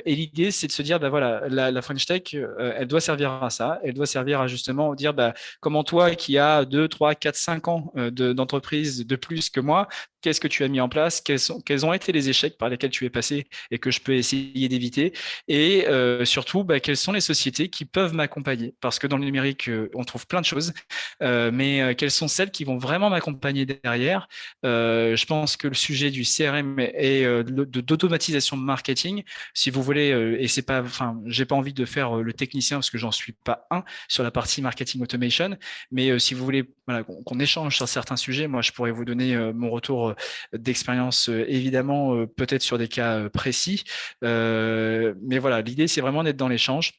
l'idée, c'est de se dire, voilà, la French Tech, elle doit servir à ça. Elle doit servir à justement dire, comment toi, qui as 2, 3, 4, 5 ans d'entreprise de plus que moi, qu'est-ce que tu as mis en place, quels ont été les échecs par lesquels tu es passé et que je peux essayer d'éviter, et surtout, quelles sont les sociétés qui peuvent m'accompagner, parce que dans le numérique, on trouve plein de choses, mais quelles sont celles qui vont vraiment m'accompagner derrière. Je pense que le sujet du CRM et d'automatisation de marketing, si vous voulez, et c'est pas, j'ai pas envie de faire le technicien parce que j'en suis pas un sur la partie marketing automation, mais si vous voulez, voilà, qu'on échange sur certains sujets, moi je pourrais vous donner mon retour d'expérience, évidemment, peut-être sur des cas précis, mais voilà, l'idée c'est vraiment d'être dans l'échange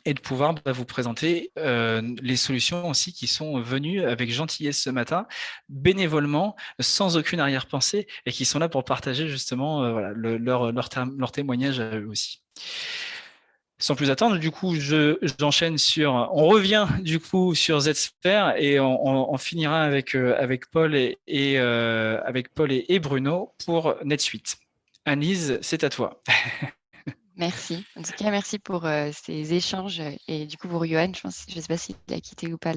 et de pouvoir vous présenter les solutions aussi qui sont venues avec gentillesse ce matin, bénévolement, sans aucune arrière-pensée, et qui sont là pour partager justement leur témoignage à eux aussi. Sans plus attendre, du coup, j'enchaîne on revient du coup sur Zsphere, et on finira avec Paul avec Paul et Bruno pour NetSuite. Annelise, c'est à toi. Merci. En tout cas, merci pour ces échanges. Et du coup, pour Johan, je ne sais pas s'il a quitté ou pas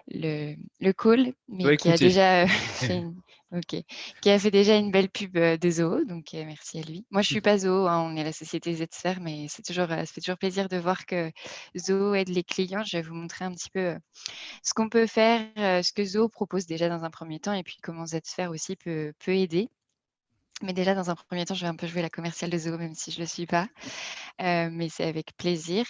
le call, mais qui a déjà qui a fait déjà une belle pub de Zoho, donc merci à lui. Moi, je ne suis pas Zoho, on est la société Zsphere, mais ça fait toujours plaisir de voir que Zoho aide les clients. Je vais vous montrer un petit peu ce qu'on peut faire, ce que Zoho propose déjà dans un premier temps, et puis comment Zsphere aussi peut aider. Mais déjà, dans un premier temps, je vais un peu jouer la commerciale de Zoho, même si je ne le suis pas, mais c'est avec plaisir.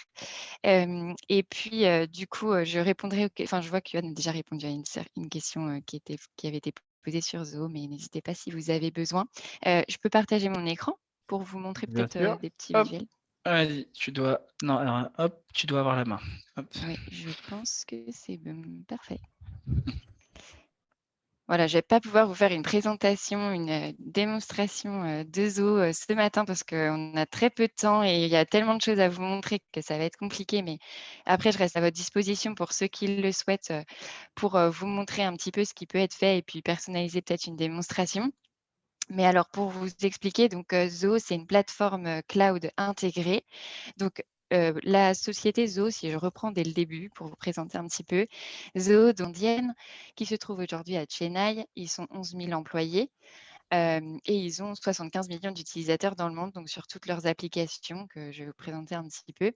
Et puis, du coup, je répondrai je vois que Yoann a déjà répondu à une question qui avait été posée sur Zoho, mais n'hésitez pas si vous avez besoin. Je peux partager mon écran pour vous montrer Bien peut-être sûr. des petits Hop. visuels. Allez, tu dois avoir la main. Hop. Oui, je pense que c'est parfait. Voilà, je ne vais pas pouvoir vous faire une présentation, une démonstration de Zoho ce matin, parce qu'on a très peu de temps et il y a tellement de choses à vous montrer que ça va être compliqué. Mais après, je reste à votre disposition pour ceux qui le souhaitent, pour vous montrer un petit peu ce qui peut être fait et puis personnaliser peut-être une démonstration. Mais alors, pour vous expliquer, donc Zoho, c'est une plateforme cloud intégrée. Donc, la société Zoho, si je reprends dès le début pour vous présenter un petit peu, Zoho d'Indienne, qui se trouve aujourd'hui à Chennai, ils sont 11 000 employés. Et ils ont 75 millions d'utilisateurs dans le monde, donc sur toutes leurs applications que je vais vous présenter un petit peu.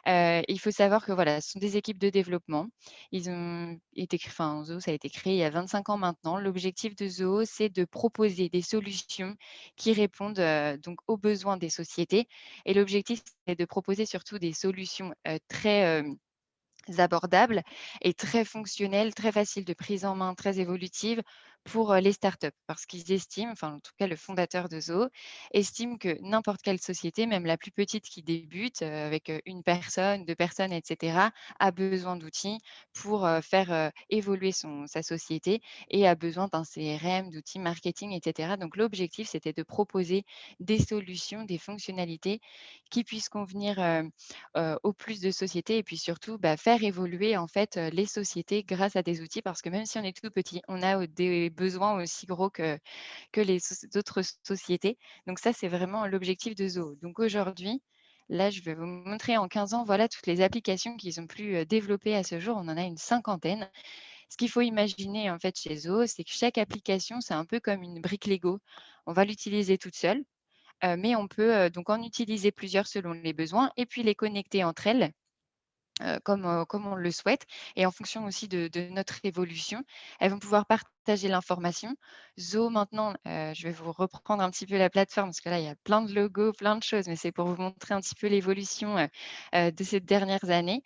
Il faut savoir que voilà, ce sont des équipes de développement. Ils ont été enfin, Zoho, ça a été créé il y a 25 ans maintenant. L'objectif de Zoho, c'est de proposer des solutions qui répondent, donc aux besoins des sociétés et l'objectif, c'est de proposer surtout des solutions, très, abordables et très fonctionnelles, très faciles de prise en main, très évolutives pour, les startups. Parce qu'ils estiment, enfin en tout cas le fondateur de Zoho, estime que n'importe quelle société, même la plus petite qui débute, avec, 1 personne, 2 personnes et cetera, a besoin d'outils pour, faire, évoluer sa société et a besoin d'un CRM, d'outils marketing et cetera. Donc l'objectif, c'était de proposer des solutions, des fonctionnalités qui puissent convenir, au plus de sociétés et puis surtout, bah, faire évoluer en fait, les sociétés grâce à des outils parce que même si on est tout petit, on a, des besoins aussi gros que les autres sociétés. Donc ça, c'est vraiment l'objectif de Zoho. Donc aujourd'hui, là, je vais vous montrer en 15 ans, voilà toutes les applications qu'ils ont pu, développer à ce jour. On en a une cinquantaine. Ce qu'il faut imaginer en fait chez Zoho, c'est que chaque application, c'est un peu comme une brique Lego. On va l'utiliser toute seule, mais on peut, donc en utiliser plusieurs selon les besoins et puis les connecter entre elles comme on le souhaite et en fonction aussi de notre évolution, elles vont pouvoir partager l'information. Zoho maintenant, je vais vous reprendre un petit peu la plateforme parce que là, il y a plein de logos, plein de choses, mais c'est pour vous montrer un petit peu l'évolution, de ces dernières années.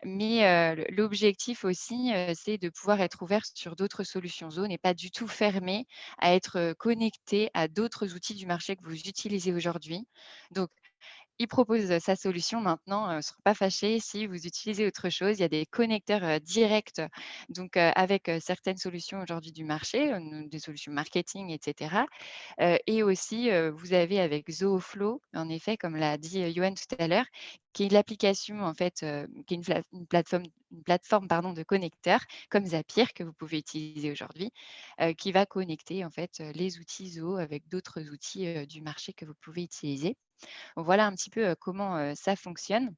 Mais, l'objectif aussi, c'est de pouvoir être ouvert sur d'autres solutions. Zoho n'est pas du tout fermé à être, connecté à d'autres outils du marché que vous utilisez aujourd'hui. Donc il propose, sa solution maintenant, ne seront pas fâchés si vous utilisez autre chose. Il y a des connecteurs, directs, donc avec, certaines solutions aujourd'hui du marché, des solutions marketing et cetera. Et aussi, vous avez avec Zooflow, en effet, comme l'a dit, Yoann tout à l'heure, qui est l'application en fait, qui est une plateforme pardon, de connecteurs comme Zapier que vous pouvez utiliser aujourd'hui, qui va connecter en fait, les outils Zoho avec d'autres outils, du marché que vous pouvez utiliser. Voilà un petit peu, comment, ça fonctionne.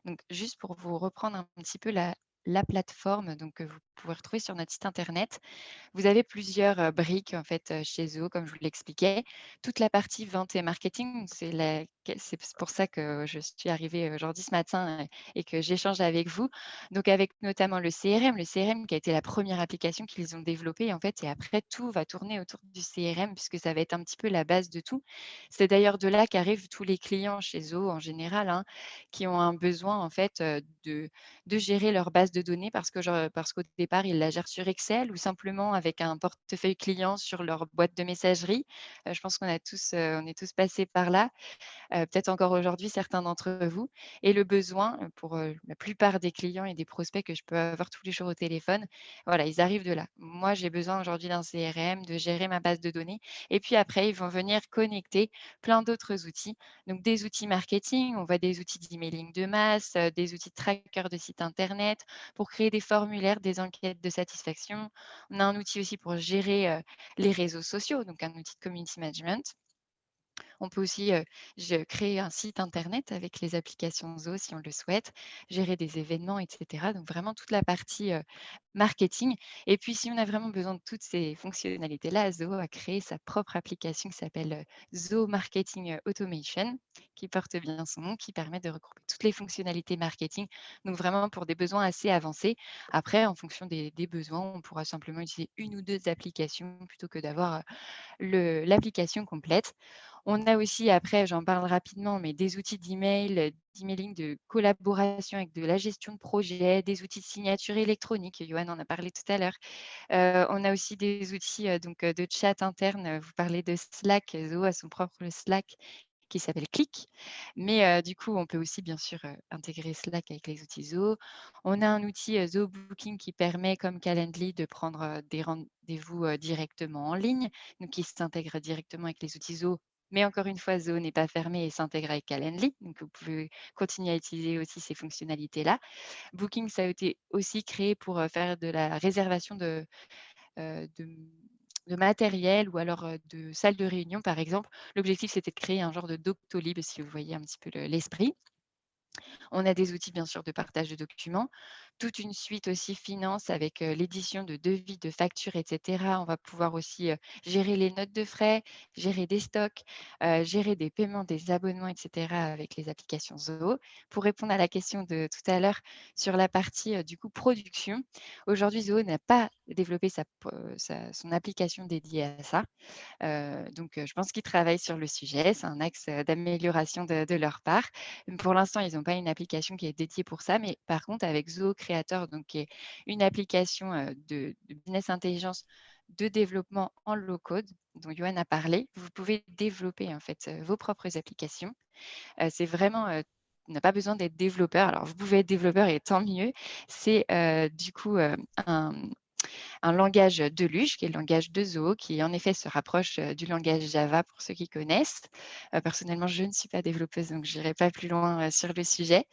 Donc juste pour vous reprendre un petit peu la plateforme donc que vous pouvez retrouver sur notre site internet. Vous avez plusieurs, briques en fait, chez Zoho comme je vous l'expliquais. Toute la partie vente et marketing, c'est pour ça que je suis arrivée aujourd'hui ce matin et que j'échange avec vous. Donc avec notamment le CRM qui a été la première application qu'ils ont développée en fait et après tout va tourner autour du CRM puisque ça va être un petit peu la base de tout. C'est d'ailleurs de là qu'arrivent tous les clients chez Zoho en général, hein, qui ont un besoin en fait, de gérer leur base de données parce qu'au départ, ils la gèrent sur Excel ou simplement avec un portefeuille client sur leur boîte de messagerie. Je pense on est tous passés par là, peut-être encore aujourd'hui certains d'entre vous et le besoin, pour, la plupart des clients et des prospects que je peux avoir tous les jours au téléphone, voilà, ils arrivent de là. Moi, j'ai besoin aujourd'hui d'un CRM, de gérer ma base de données et puis après, ils vont venir connecter plein d'autres outils. Donc des outils marketing, on voit des outils d'emailing de masse, des outils de tracker de site internet pour créer des formulaires, des enquêtes de satisfaction. On a un outil aussi pour gérer, les réseaux sociaux, donc un outil de community management. On peut aussi créer un site internet avec les applications Zoho si on le souhaite, gérer des événements, etc. Donc vraiment toute la partie marketing. Et puis si on a vraiment besoin de toutes ces fonctionnalités-là, Zoho a créé sa propre application qui s'appelle Zoho Marketing Automation, qui porte bien son nom, qui permet de regrouper toutes les fonctionnalités marketing. Donc vraiment pour des besoins assez avancés. Après, en fonction des besoins, on pourra simplement utiliser une ou deux applications plutôt que d'avoir l'application complète. On a aussi après, j'en parle rapidement, mais des outils d'email, d'emailing, de collaboration avec de la gestion de projet, des outils de signature électronique, Yoann en a parlé tout à l'heure. On a aussi des outils, donc de chat interne, vous parlez de Slack, Zoho a son propre Slack qui s'appelle Click. Mais du coup, on peut aussi bien sûr, intégrer Slack avec les outils Zoho. On a un outil, Zoho Booking qui permet comme Calendly de prendre, des rendez-vous, directement en ligne, donc qui s'intègre directement avec les outils Zoho. Mais encore une fois, Zoho n'est pas fermé et s'intègre avec Calendly, donc vous pouvez continuer à utiliser aussi ces fonctionnalités-là. Booking, ça a été aussi créé pour, faire de la réservation heu, de de matériel ou alors, de salles de réunion, par exemple. L'objectif, c'était de créer un genre de Doctolib, si vous voyez un petit peu l'esprit. On a des outils, bien sûr, de partage de documents. toute une suite aussi finance avec l'édition de devis, de factures, etc. On va pouvoir aussi gérer les notes de frais, gérer des stocks, gérer des paiements, des abonnements, etc. avec les applications Zoho. Pour répondre à la question de tout à l'heure sur la partie du coup production, aujourd'hui Zoho n'a pas développé son application dédiée à ça. Donc, je pense qu'ils travaillent sur le sujet. C'est un axe d'amélioration de leur part. Pour l'instant, ils n'ont pas une application qui est dédiée pour ça, mais par contre, avec Zoho Creator, donc, qui est une application de business intelligence de développement en low code, dont Yoann a parlé, vous pouvez développer en fait vos propres applications. C'est vraiment on n'a pas besoin d'être développeur. Alors, vous pouvez être développeur et tant mieux. C'est du coup un langage de Luge, qui est le langage de Zoho, qui en effet se rapproche du langage Java pour ceux qui connaissent. Personnellement, je ne suis pas développeuse, donc je n'irai pas plus loin sur le sujet.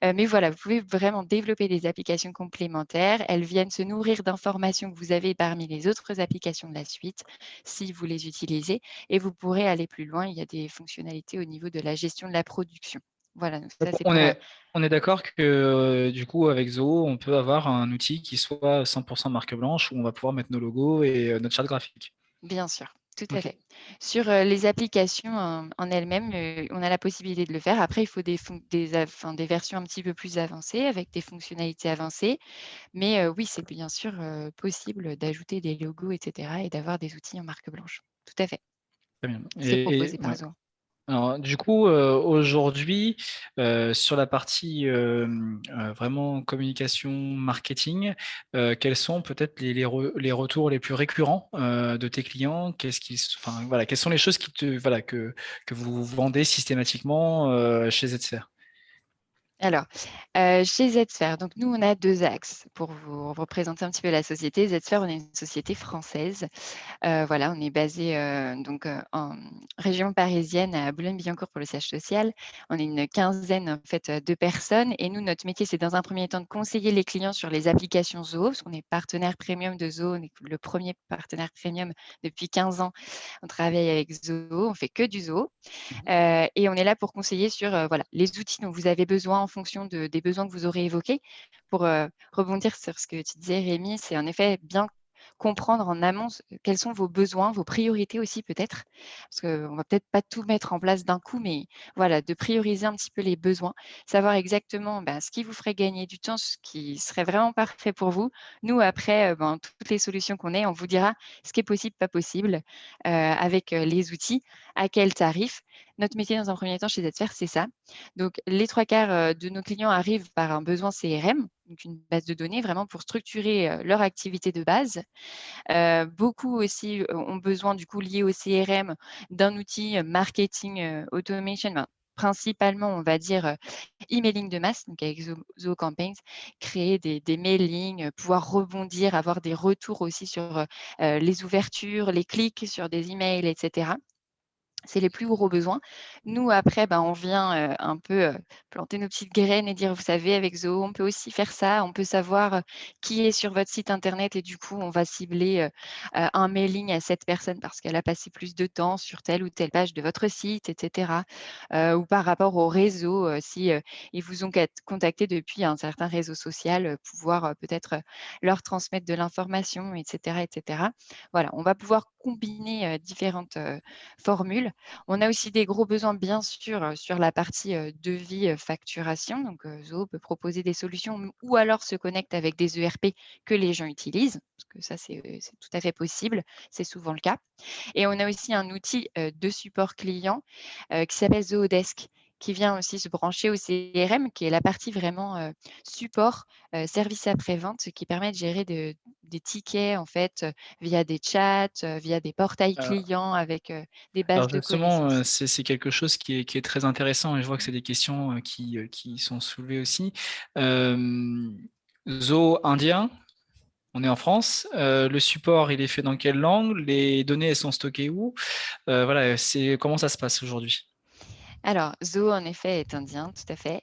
Mais voilà, vous pouvez vraiment développer des applications complémentaires. Elles viennent se nourrir d'informations que vous avez parmi les autres applications de la suite, si vous les utilisez. Et vous pourrez aller plus loin. Il y a des fonctionnalités au niveau de la gestion de la production. Voilà, donc ça, c'est On pour est, on est d'accord que du coup, avec Zoho, on peut avoir un outil qui soit 100% marque blanche où on va pouvoir mettre nos logos et notre charte graphique. Bien sûr, tout à Ok. fait. Sur les applications en elles-mêmes, on a la possibilité de le faire. Après, il faut des versions un petit peu plus avancées avec des fonctionnalités avancées. Mais oui, c'est bien sûr possible d'ajouter des logos, etc. et d'avoir des outils en marque blanche. Tout à fait. Très bien. C'est proposé par Ouais. Zoho. Alors, du coup, aujourd'hui, sur la partie vraiment communication, marketing, quels sont peut-être les retours les plus récurrents de tes clients? Enfin, voilà, quelles sont les choses que vous vendez systématiquement chez Zsfer? Alors, chez Zsfer, donc nous, on a 2 axes pour vous représenter un petit peu la société. Zsfer, on est une société française. Voilà, on est basé donc en région parisienne à Boulogne-Billancourt pour le siège social. On est une quinzaine en fait de personnes et nous, notre métier, c'est dans un premier temps de conseiller les clients sur les applications Zoho, parce qu'on est partenaire premium de Zoho, on est le premier partenaire premium depuis 15 ans. On travaille avec Zoho, on fait que du Zoho. Et on est là pour conseiller sur voilà, les outils dont vous avez besoin en fonction des besoins que vous aurez évoqués. Pour rebondir sur ce que tu disais, Rémi, c'est en effet bien comprendre en amont quels sont vos besoins, vos priorités aussi peut-être, parce qu'on ne va peut-être pas tout mettre en place d'un coup, mais voilà, de prioriser un petit peu les besoins, savoir exactement ce qui vous ferait gagner du temps, ce qui serait vraiment parfait pour vous. Nous, après, toutes les solutions qu'on ait, on vous dira ce qui est possible, pas possible, avec les outils, à quel tarif. Notre métier dans un premier temps chez Zsfer, c'est ça. Donc, les 3/4 de nos clients arrivent par un besoin CRM, donc une base de données vraiment pour structurer leur activité de base. Beaucoup aussi ont besoin du coup lié au CRM d'un outil marketing automation, principalement on va dire emailing de masse, donc avec Zoho Campaigns, créer des mailings, pouvoir rebondir, avoir des retours aussi sur les ouvertures, les clics sur des emails, etc. C'est les plus gros besoins. Nous, après, on vient un peu planter nos petites graines et dire, vous savez, avec Zoho, on peut aussi faire ça. On peut savoir qui est sur votre site internet et du coup, on va cibler un mailing à cette personne parce qu'elle a passé plus de temps sur telle ou telle page de votre site, etc. Ou par rapport au réseau, si ils vous ont contacté depuis un certain réseau social, pouvoir peut-être leur transmettre de l'information, etc., etc. Voilà, on va pouvoir combiner différentes formules. On a aussi des gros besoins, bien sûr, sur la partie devis, facturation. Donc, Zoho peut proposer des solutions ou alors se connecte avec des ERP que les gens utilisent, parce que ça, c'est tout à fait possible. C'est souvent le cas. Et on a aussi un outil de support client qui s'appelle Zohodesk, qui vient aussi se brancher au CRM, qui est la partie vraiment support, service après-vente, qui permet de gérer des tickets en fait via des chats, via des portails clients avec des bases Alors de justement, connaissances. c'est quelque chose qui est très intéressant et je vois que c'est des questions qui sont soulevées aussi. Euh, Zoo indien, on est en France. Le support, il est fait dans quelle langue? Les données, elles sont stockées où? Voilà, comment ça se passe aujourd'hui? Alors, Zoho, en effet, est indien, tout à fait.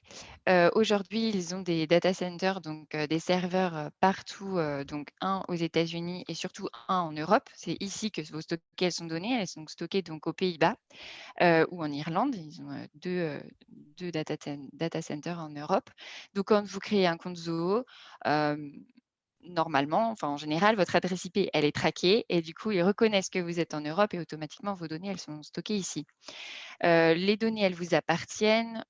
Aujourd'hui, ils ont des data centers, donc des serveurs partout, donc un aux États-Unis et surtout un en Europe. C'est ici que vos stockées elles sont données. Elles sont stockées donc aux Pays-Bas ou en Irlande. Ils ont deux data centers en Europe. Donc, quand vous créez un compte Zoho, normalement, enfin en général, votre adresse IP, elle est traquée et du coup, ils reconnaissent que vous êtes en Europe et automatiquement, vos données, elles sont stockées ici. Les données, elles vous appartiennent.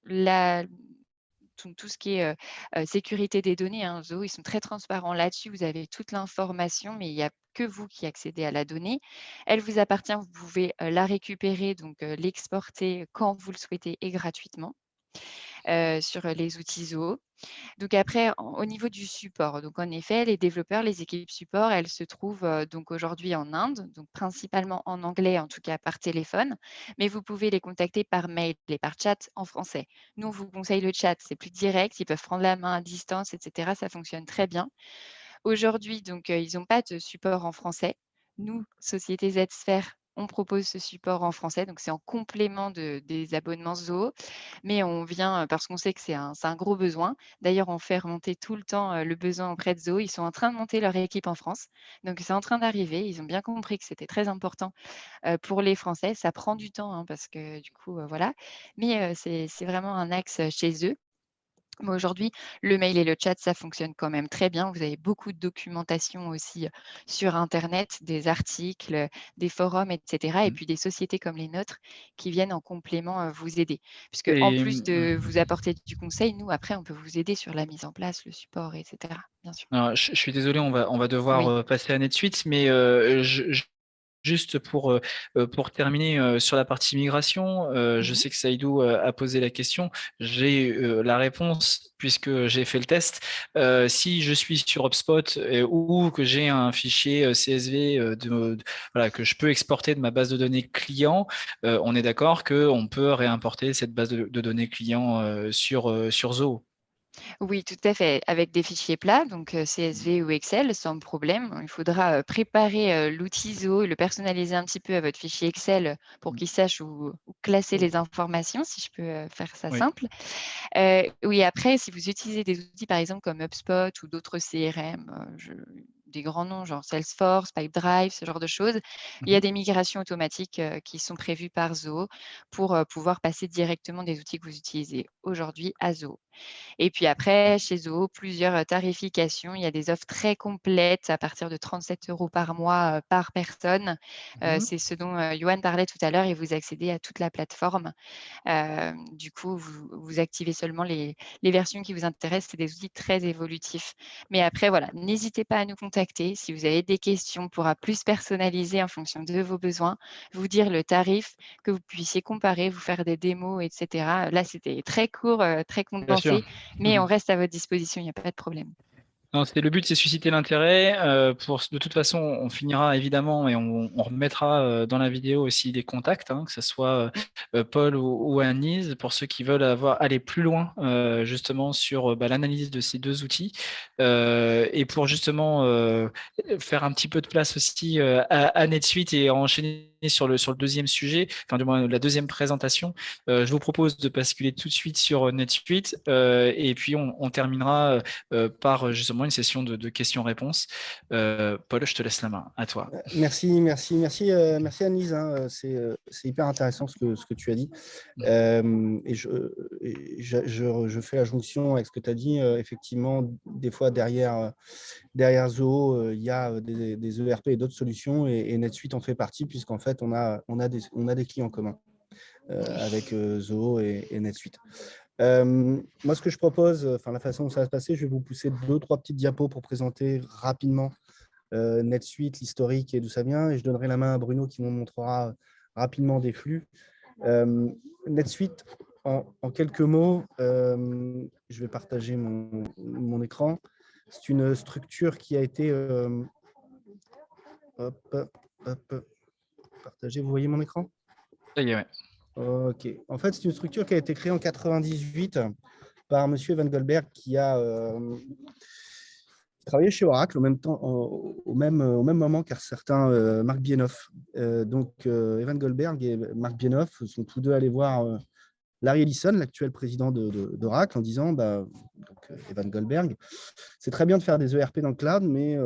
Tout ce qui est sécurité des données, hein, Zoho, ils sont très transparents là-dessus. Vous avez toute l'information, mais il n'y a que vous qui accédez à la donnée. Elle vous appartient, vous pouvez la récupérer, donc l'exporter quand vous le souhaitez et gratuitement sur les outils Zoho. Donc après, au niveau du support, donc en effet, les développeurs, les équipes support, elles se trouvent donc aujourd'hui en Inde, donc principalement en anglais, en tout cas par téléphone, mais vous pouvez les contacter par mail et par chat en français. Nous, on vous conseille le chat, c'est plus direct, ils peuvent prendre la main à distance, etc. Ça fonctionne très bien. Aujourd'hui, donc, ils n'ont pas de support en français. Nous, Société Z-Sphere, on propose ce support en français, donc c'est en complément des abonnements Zoho, mais on vient parce qu'on sait que c'est un gros besoin. D'ailleurs, on fait remonter tout le temps le besoin auprès de Zoho. Ils sont en train de monter leur équipe en France, donc c'est en train d'arriver. Ils ont bien compris que c'était très important pour les Français. Ça prend du temps hein, parce que du coup, voilà, mais c'est vraiment un axe chez eux. Mais aujourd'hui, le mail et le chat, ça fonctionne quand même très bien. Vous avez beaucoup de documentation aussi sur internet, des articles, des forums, et cetera et Mmh. puis des sociétés comme les nôtres qui viennent en complément, vous aider. Puisque en Et plus de vous apporter du conseil, nous après on peut vous aider sur la mise en place, le support et cetera, bien sûr. alors, je suis désolé, on va devoir, Oui. passer à NetSuite, mais, juste pour terminer, sur la partie migration, je Mmh. sais que Saïdou, a posé la question. J'ai, la réponse puisque j'ai fait le test. Si je suis sur HubSpot, ou que j'ai un fichier, CSV, voilà, que je peux exporter de ma base de données client, on est d'accord qu'on peut réimporter cette base de données client, sur Zoho? Oui, tout à fait, avec des fichiers plats, donc CSV ou Excel, sans problème. Il faudra préparer l'outil Zoho et le personnaliser un petit peu à votre fichier Excel pour Mmh. qu'il sache où classer les informations, si je peux faire ça Oui. simple. Oui, après, si vous utilisez des outils, par exemple, comme HubSpot ou d'autres CRM, des grands noms, genre Salesforce, Pipedrive, ce genre de choses, il y a Mmh. des migrations automatiques qui sont prévues par Zoho pour pouvoir passer directement des outils que vous utilisez aujourd'hui à Zoho. Et puis après, chez Zoho, plusieurs tarifications. Il y a des offres très complètes à partir de 37 € par mois, par personne. Mmh. C'est ce dont, Yoann parlait tout à l'heure et vous accédez à toute la plateforme. Du coup, vous activez seulement les versions qui vous intéressent. C'est des outils très évolutifs. Mais après, voilà, n'hésitez pas à nous contacter. Si vous avez des questions, on pourra plus personnaliser en fonction de vos besoins, vous dire le tarif, que vous puissiez comparer, vous faire des démos, et cetera. Là, c'était très court, très Bien sûr. condensé, mais on reste à votre disposition, il n'y a pas de problème. Non, c'était le but, c'est susciter l'intérêt. De toute façon, on finira évidemment et on remettra dans la vidéo aussi des contacts, hein, que ce soit Mmh. Paul ou Anise, pour ceux qui veulent aller plus loin justement sur l'analyse de ces deux outils et pour justement faire un petit peu de place aussi à NetSuite et enchaîner sur le deuxième sujet, enfin du moins la deuxième présentation. Je vous propose de basculer tout de suite sur NetSuite et puis on terminera par justement une session de questions-réponses. Paul, je te laisse la main. À toi. Merci Annelise, hein, c'est hyper intéressant ce que tu as dit. Et je fais la jonction avec ce que tu as dit. Effectivement, des fois, derrière Zoho, il y a des ERP et d'autres solutions, et NetSuite en fait partie, puisqu'en fait, on a des clients communs avec Zoho et NetSuite. Moi, ce que je propose, la façon dont ça va se passer, je vais vous pousser 2-3 petites diapos pour présenter rapidement NetSuite, l'historique et d'où ça vient, et je donnerai la main à Bruno qui vous montrera rapidement des flux. NetSuite, en quelques mots, je vais partager mon écran. C'est une structure qui a été partagée. Vous voyez mon écran? Ça y est, ouais. Ok. En fait, c'est une structure qui a été créée en 98 par Monsieur Evan Goldberg, qui a travaillé chez Oracle au même moment qu'un certain Marc Bienoff. Donc, Evan Goldberg et Marc Bienoff sont tous deux allés voir Larry Ellison, l'actuel président d'Oracle, en disant, Evan Goldberg, c'est très bien de faire des ERP dans le cloud, mais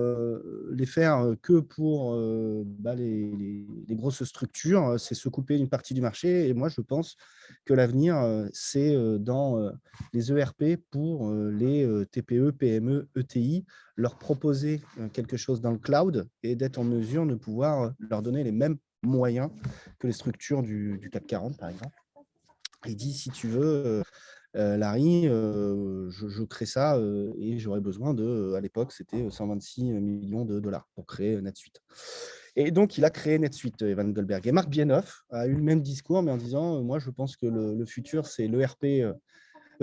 les faire que pour les grosses structures, c'est se couper une partie du marché. Et moi, je pense que l'avenir, c'est dans les ERP pour les TPE, PME, ETI, leur proposer quelque chose dans le cloud et d'être en mesure de pouvoir leur donner les mêmes moyens que les structures du CAC 40, par exemple. Il dit, si tu veux, Larry, je crée ça et j'aurais besoin de, à l'époque, c'était 126 millions de dollars pour créer NetSuite. Et donc, il a créé NetSuite, Evan Goldberg. Et Marc Bienoff a eu le même discours, mais en disant, moi, je pense que le futur, c'est l'ERP,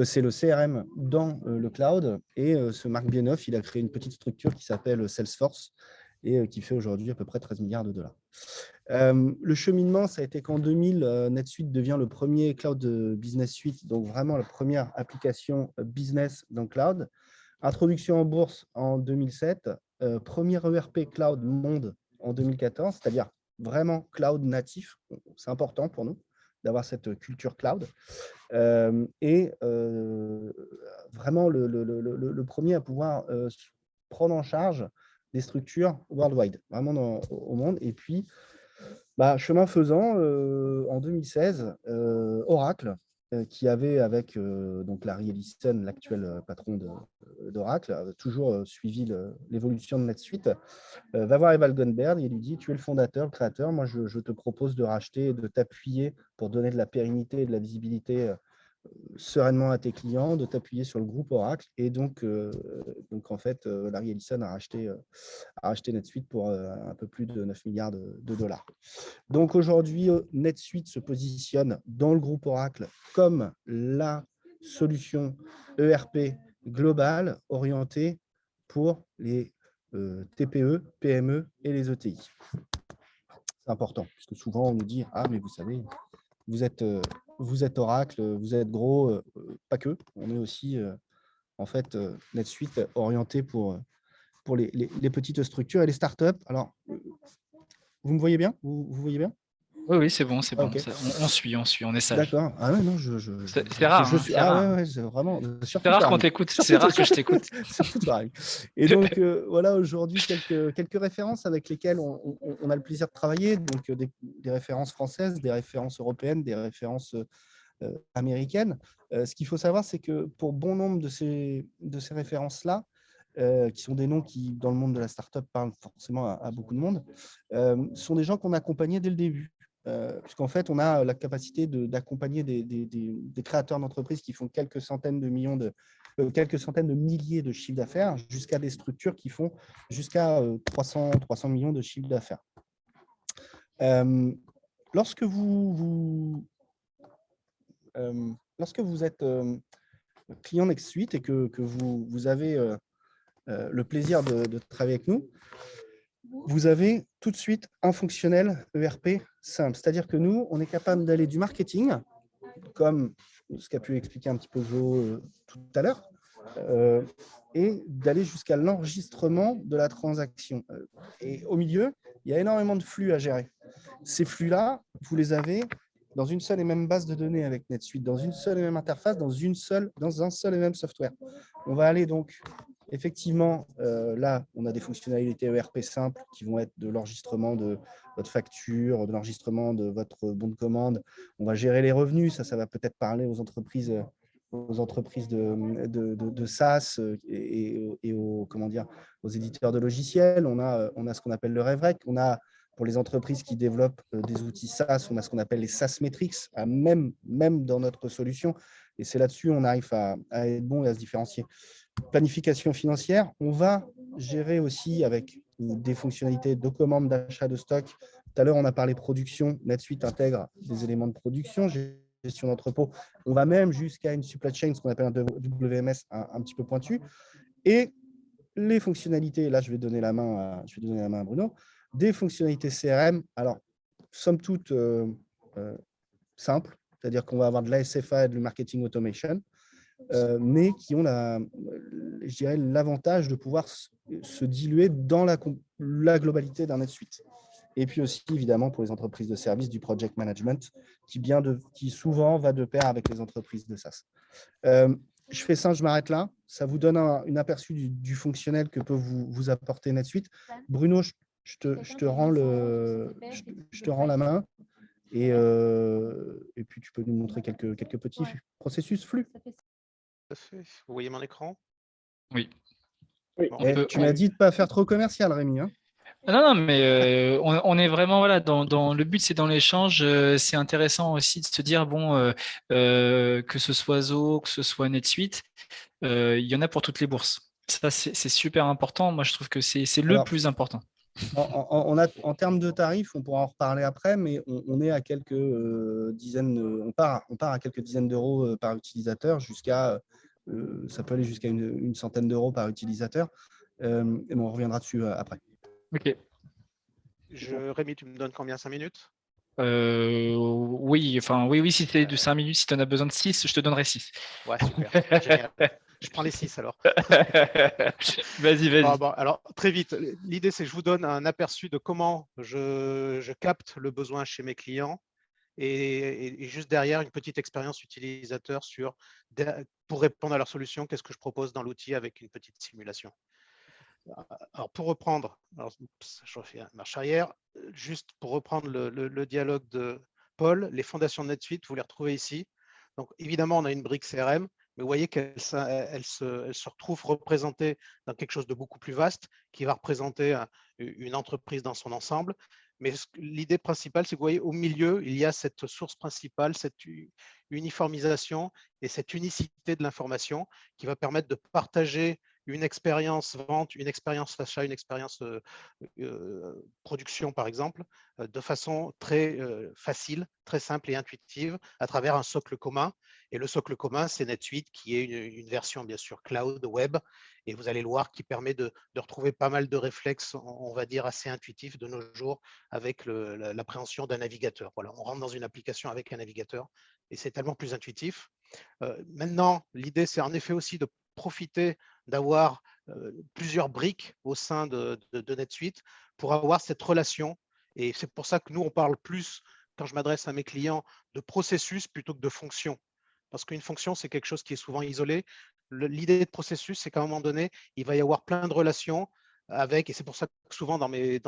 c'est le CRM dans le cloud. Et ce Marc Bienoff, il a créé une petite structure qui s'appelle Salesforce et qui fait aujourd'hui à peu près 13 milliards de dollars. Le cheminement, ça a été qu'en 2000, NetSuite devient le premier cloud business suite, donc vraiment la première application business dans le cloud. Introduction en bourse en 2007, premier ERP cloud monde en 2014, c'est-à-dire vraiment cloud natif. C'est important pour nous d'avoir cette culture cloud. Et vraiment le premier à pouvoir prendre en charge des structures worldwide, vraiment au monde. Et puis, chemin faisant, en 2016, Oracle, qui avait avec donc Larry Ellison, l'actuel patron d'Oracle, toujours suivi l'évolution de NetSuite, va voir Evan Goldberg et lui dit, tu es le fondateur, le créateur, moi je te propose de racheter et de t'appuyer pour donner de la pérennité et de la visibilité sereinement à tes clients, de t'appuyer sur le groupe Oracle. Et donc en fait, Larry Ellison a racheté NetSuite pour un peu plus de 9 milliards de dollars. Donc aujourd'hui, NetSuite se positionne dans le groupe Oracle comme la solution ERP globale orientée pour les TPE, PME et les ETI. C'est important, parce que souvent on nous dit « Ah, mais vous savez, vous êtes Oracle, vous êtes gros, pas que. On est aussi, en fait, NetSuite orienté pour les petites structures et les startups. » Alors, vous me voyez bien? Vous voyez bien? Oui, c'est bon, c'est bon. Okay. On suit, on est sage. D'accord. Ah ouais, non, c'est rare. Je suis, c'est rare. Ouais, c'est vraiment. C'est rare qu'on t'écoute. C'est rare que je t'écoute. Surtout pareil. Et donc, voilà, aujourd'hui, quelques références avec lesquelles on a le plaisir de travailler. Donc, des références françaises, des références européennes, des références américaines. Ce qu'il faut savoir, c'est que pour bon nombre de ces références-là, qui sont des noms qui, dans le monde de la startup, parlent forcément à beaucoup de monde, sont des gens qu'on a accompagnés dès le début. Puisqu'en fait, on a la capacité d'accompagner des créateurs d'entreprises qui font quelques centaines de milliers de chiffres d'affaires jusqu'à des structures qui font jusqu'à 300 millions de chiffres d'affaires. Lorsque vous êtes client NetSuite et que vous avez le plaisir de travailler avec nous, vous avez tout de suite un fonctionnel ERP simple. C'est-à-dire que nous, on est capable d'aller du marketing, comme ce qu'a pu expliquer un petit peu Jo tout à l'heure, et d'aller jusqu'à l'enregistrement de la transaction. Et au milieu, il y a énormément de flux à gérer. Ces flux-là, vous les avez dans une seule et même base de données avec NetSuite, dans une seule et même interface, dans un seul et même software. On va aller donc effectivement, là, on a des fonctionnalités ERP simples qui vont être de l'enregistrement de votre facture, de l'enregistrement de votre bon de commande. On va gérer les revenus, ça va peut-être parler aux entreprises de SaaS et aux éditeurs de logiciels. On a ce qu'on appelle le RevRec. On a, pour les entreprises qui développent des outils SaaS, on a ce qu'on appelle les SaaS Metrics, même dans notre solution. Et c'est là-dessus on arrive à être bon et à se différencier. Planification financière, on va gérer aussi avec des fonctionnalités de commande, d'achat de stock. Tout à l'heure, on a parlé production. NetSuite intègre des éléments de production, gestion d'entrepôt. On va même jusqu'à une supply chain, ce qu'on appelle un WMS un petit peu pointu. Et les fonctionnalités, là, je vais donner la main à Bruno, des fonctionnalités CRM. Alors, somme toute simple, c'est-à-dire qu'on va avoir de l'ASFA et de marketing automation. Mais qui ont l'avantage de pouvoir se diluer dans la globalité d'un NetSuite. Et puis aussi, évidemment, pour les entreprises de services, du project management, qui souvent va de pair avec les entreprises de SaaS. Je fais ça, je m'arrête là. Ça vous donne une aperçu du fonctionnel que peut vous apporter NetSuite. Bruno, je te rends la main et puis tu peux nous montrer quelques petits processus flux. Vous voyez mon écran? Oui. Bon, Tu m'as dit de ne pas faire trop commercial, Rémi. Hein. Non, mais on est vraiment voilà le but, c'est dans l'échange. C'est intéressant aussi de se dire bon, que ce soit Zoho, que ce soit NetSuite, il y en a pour toutes les bourses. Ça, c'est super important. Moi, je trouve que c'est le plus important. En termes de tarifs, on pourra en reparler après, mais on est à quelques dizaines, on part à quelques dizaines d'euros par utilisateur, ça peut aller jusqu'à une centaine d'euros par utilisateur. Et on reviendra dessus après. Ok. Rémi, tu me donnes combien? 5 minutes? Oui, si c'est de 5 minutes, si tu en as besoin de 6, je te donnerai 6. Ouais, super. Génial. Je prends les 6 alors. Vas-y. Bon, alors, très vite, l'idée, c'est que je vous donne un aperçu de comment je capte le besoin chez mes clients et juste derrière, une petite expérience utilisateur pour répondre à leur solution, qu'est-ce que je propose dans l'outil avec une petite simulation. Alors, pour reprendre, je refais une marche arrière, juste pour reprendre le dialogue de Paul, les fondations de NetSuite, vous les retrouvez ici. Donc, évidemment, on a une brique CRM, mais vous voyez qu'elle se retrouve représentée dans quelque chose de beaucoup plus vaste qui va représenter une entreprise dans son ensemble. Mais l'idée principale, c'est que vous voyez, au milieu, il y a cette source principale, cette uniformisation et cette unicité de l'information qui va permettre de partager une expérience vente, une expérience achat, une expérience production, par exemple, de façon très facile, très simple et intuitive à travers un socle commun. Et le socle commun, c'est NetSuite, qui est une version, bien sûr, cloud, web. Et vous allez le voir, qui permet de retrouver pas mal de réflexes, on va dire, assez intuitifs de nos jours avec l'appréhension d'un navigateur. Voilà, on rentre dans une application avec un navigateur et c'est tellement plus intuitif. Maintenant, l'idée, c'est en effet aussi de profiter d'avoir plusieurs briques au sein de NetSuite pour avoir cette relation. Et c'est pour ça que nous, on parle plus, quand je m'adresse à mes clients, de processus plutôt que de fonction. Parce qu'une fonction, c'est quelque chose qui est souvent isolé. L'idée de processus, c'est qu'à un moment donné, il va y avoir plein de relations avec, et c'est pour ça que souvent dans mes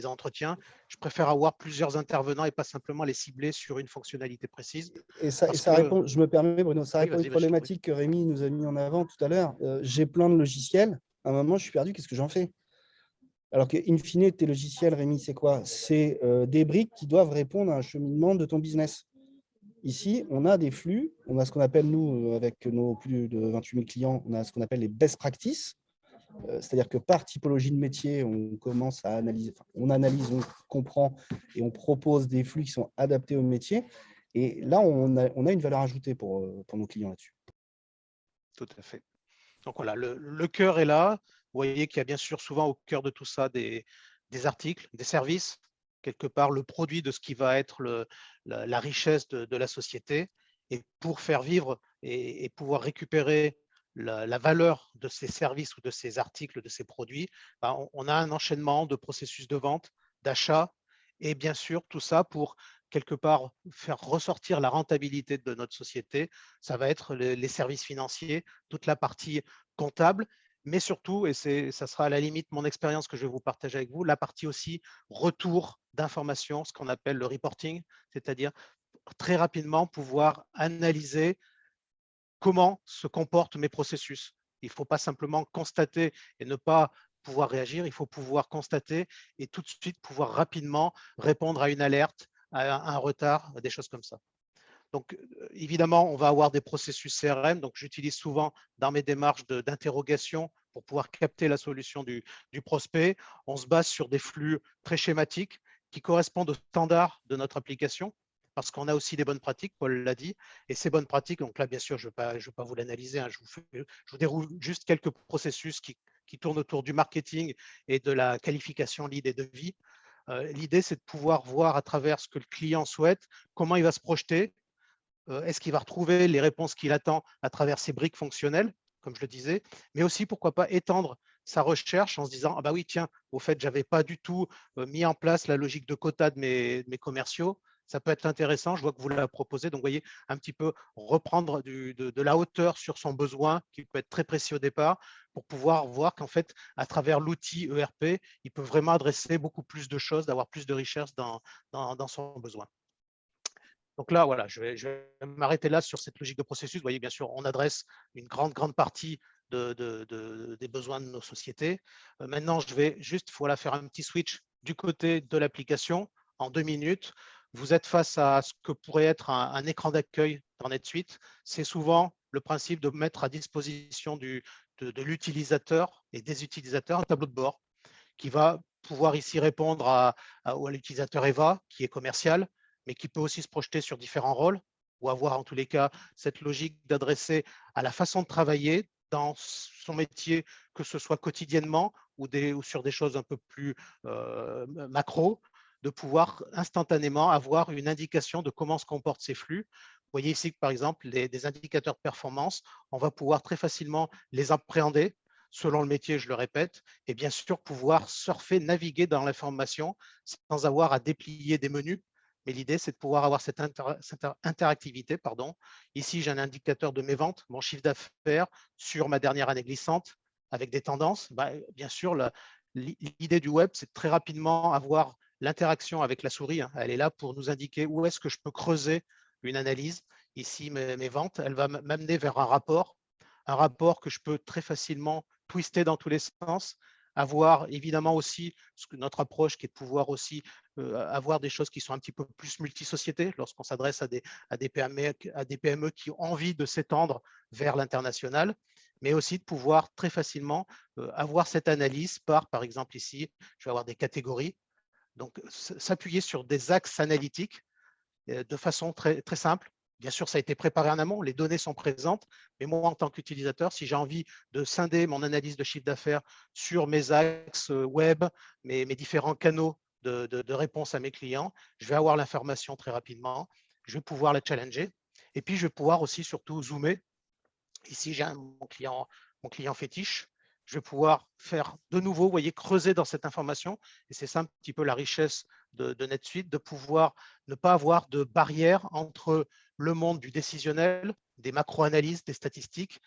entretiens, je préfère avoir plusieurs intervenants et pas simplement les cibler sur une fonctionnalité précise. Et ça répond, je me permets, Bruno, ça répond à une problématique que Rémi nous a mis en avant tout à l'heure. J'ai plein de logiciels. À un moment, je suis perdu, qu'est-ce que j'en fais? Alors qu'in fine, tes logiciels, Rémi, c'est quoi? C'est des briques qui doivent répondre à un cheminement de ton business. Ici, on a des flux, on a ce qu'on appelle, nous, avec nos plus de 28 000 clients, on a ce qu'on appelle les best practices. C'est-à-dire que par typologie de métier, on commence à analyser, on analyse, on comprend et on propose des flux qui sont adaptés au métier. Et là, on a une valeur ajoutée pour nos clients là-dessus. Tout à fait. Donc voilà, le cœur est là. Vous voyez qu'il y a bien sûr souvent au cœur de tout ça des articles, des services, quelque part le produit de ce qui va être la richesse de la société. Et pour faire vivre et pouvoir récupérer la valeur de ces services ou de ces articles, de ces produits, on a un enchaînement de processus de vente, d'achat, et bien sûr tout ça pour quelque part faire ressortir la rentabilité de notre société. Ça va être les services financiers, toute la partie comptable, mais surtout, et ça sera à la limite mon expérience que je vais vous partager avec vous, la partie aussi retour d'informations, ce qu'on appelle le reporting, c'est-à-dire très rapidement pouvoir analyser comment se comportent mes processus. Il ne faut pas simplement constater et ne pas pouvoir réagir, il faut pouvoir constater et tout de suite pouvoir rapidement répondre à une alerte, à un retard, des choses comme ça. Donc, évidemment, on va avoir des processus CRM. Donc, j'utilise souvent dans mes démarches d'interrogation pour pouvoir capter la solution du prospect. On se base sur des flux très schématiques qui correspondent aux standards de notre application parce qu'on a aussi des bonnes pratiques, Paul l'a dit. Et ces bonnes pratiques, donc là, bien sûr, je ne vais pas vous l'analyser. Hein, je vous déroule juste quelques processus qui tournent autour du marketing et de la qualification lead et devis. L'idée, c'est de pouvoir voir à travers ce que le client souhaite, comment il va se projeter. Est-ce qu'il va retrouver les réponses qu'il attend à travers ces briques fonctionnelles, comme je le disais, mais aussi, pourquoi pas, étendre sa recherche en se disant « Ah bah oui, tiens, au fait, je n'avais pas du tout mis en place la logique de quota de mes commerciaux. Ça peut être intéressant, je vois que vous la proposez. » Donc, vous voyez, un petit peu reprendre de la hauteur sur son besoin, qui peut être très précis au départ, pour pouvoir voir qu'en fait, à travers l'outil ERP, il peut vraiment adresser beaucoup plus de choses, d'avoir plus de richesse dans son besoin. Donc là, voilà, je vais m'arrêter là sur cette logique de processus. Vous voyez, bien sûr, on adresse une grande partie des besoins de nos sociétés. Maintenant, je vais juste faire un petit switch du côté de l'application en 2 minutes. Vous êtes face à ce que pourrait être un écran d'accueil dans NetSuite. C'est souvent le principe de mettre à disposition de l'utilisateur et des utilisateurs un tableau de bord qui va pouvoir ici répondre à l'utilisateur Eva, qui est commercial, mais qui peut aussi se projeter sur différents rôles ou avoir en tous les cas cette logique d'adresser à la façon de travailler dans son métier, que ce soit quotidiennement ou sur des choses un peu plus macro, de pouvoir instantanément avoir une indication de comment se comportent ces flux. Vous voyez ici que par exemple, des indicateurs de performance, on va pouvoir très facilement les appréhender selon le métier, je le répète, et bien sûr pouvoir surfer, naviguer dans l'information sans avoir à déplier des menus. Mais l'idée, c'est de pouvoir avoir cette interactivité. Ici, j'ai un indicateur de mes ventes, mon chiffre d'affaires sur ma dernière année glissante avec des tendances. Bien sûr, l'idée du web, c'est de très rapidement avoir l'interaction avec la souris. Elle est là pour nous indiquer où est-ce que je peux creuser une analyse. Ici, mes ventes, elle va m'amener vers un rapport que je peux très facilement twister dans tous les sens, avoir évidemment aussi notre approche qui est de pouvoir aussi avoir des choses qui sont un petit peu plus multisociétés lorsqu'on s'adresse à des PME qui ont envie de s'étendre vers l'international, mais aussi de pouvoir très facilement avoir cette analyse par exemple ici, je vais avoir des catégories, donc s'appuyer sur des axes analytiques de façon très, très simple. Bien sûr, ça a été préparé en amont, les données sont présentes, mais moi, en tant qu'utilisateur, si j'ai envie de scinder mon analyse de chiffre d'affaires sur mes axes web, mes différents canaux de réponse à mes clients, je vais avoir l'information très rapidement, je vais pouvoir la challenger, et puis je vais pouvoir aussi surtout zoomer. Ici, j'ai mon client fétiche. Je vais pouvoir faire de nouveau, vous voyez, creuser dans cette information. Et c'est ça un petit peu la richesse de NetSuite, de pouvoir ne pas avoir de barrière entre le monde du décisionnel, des macro-analyses, des statistiques,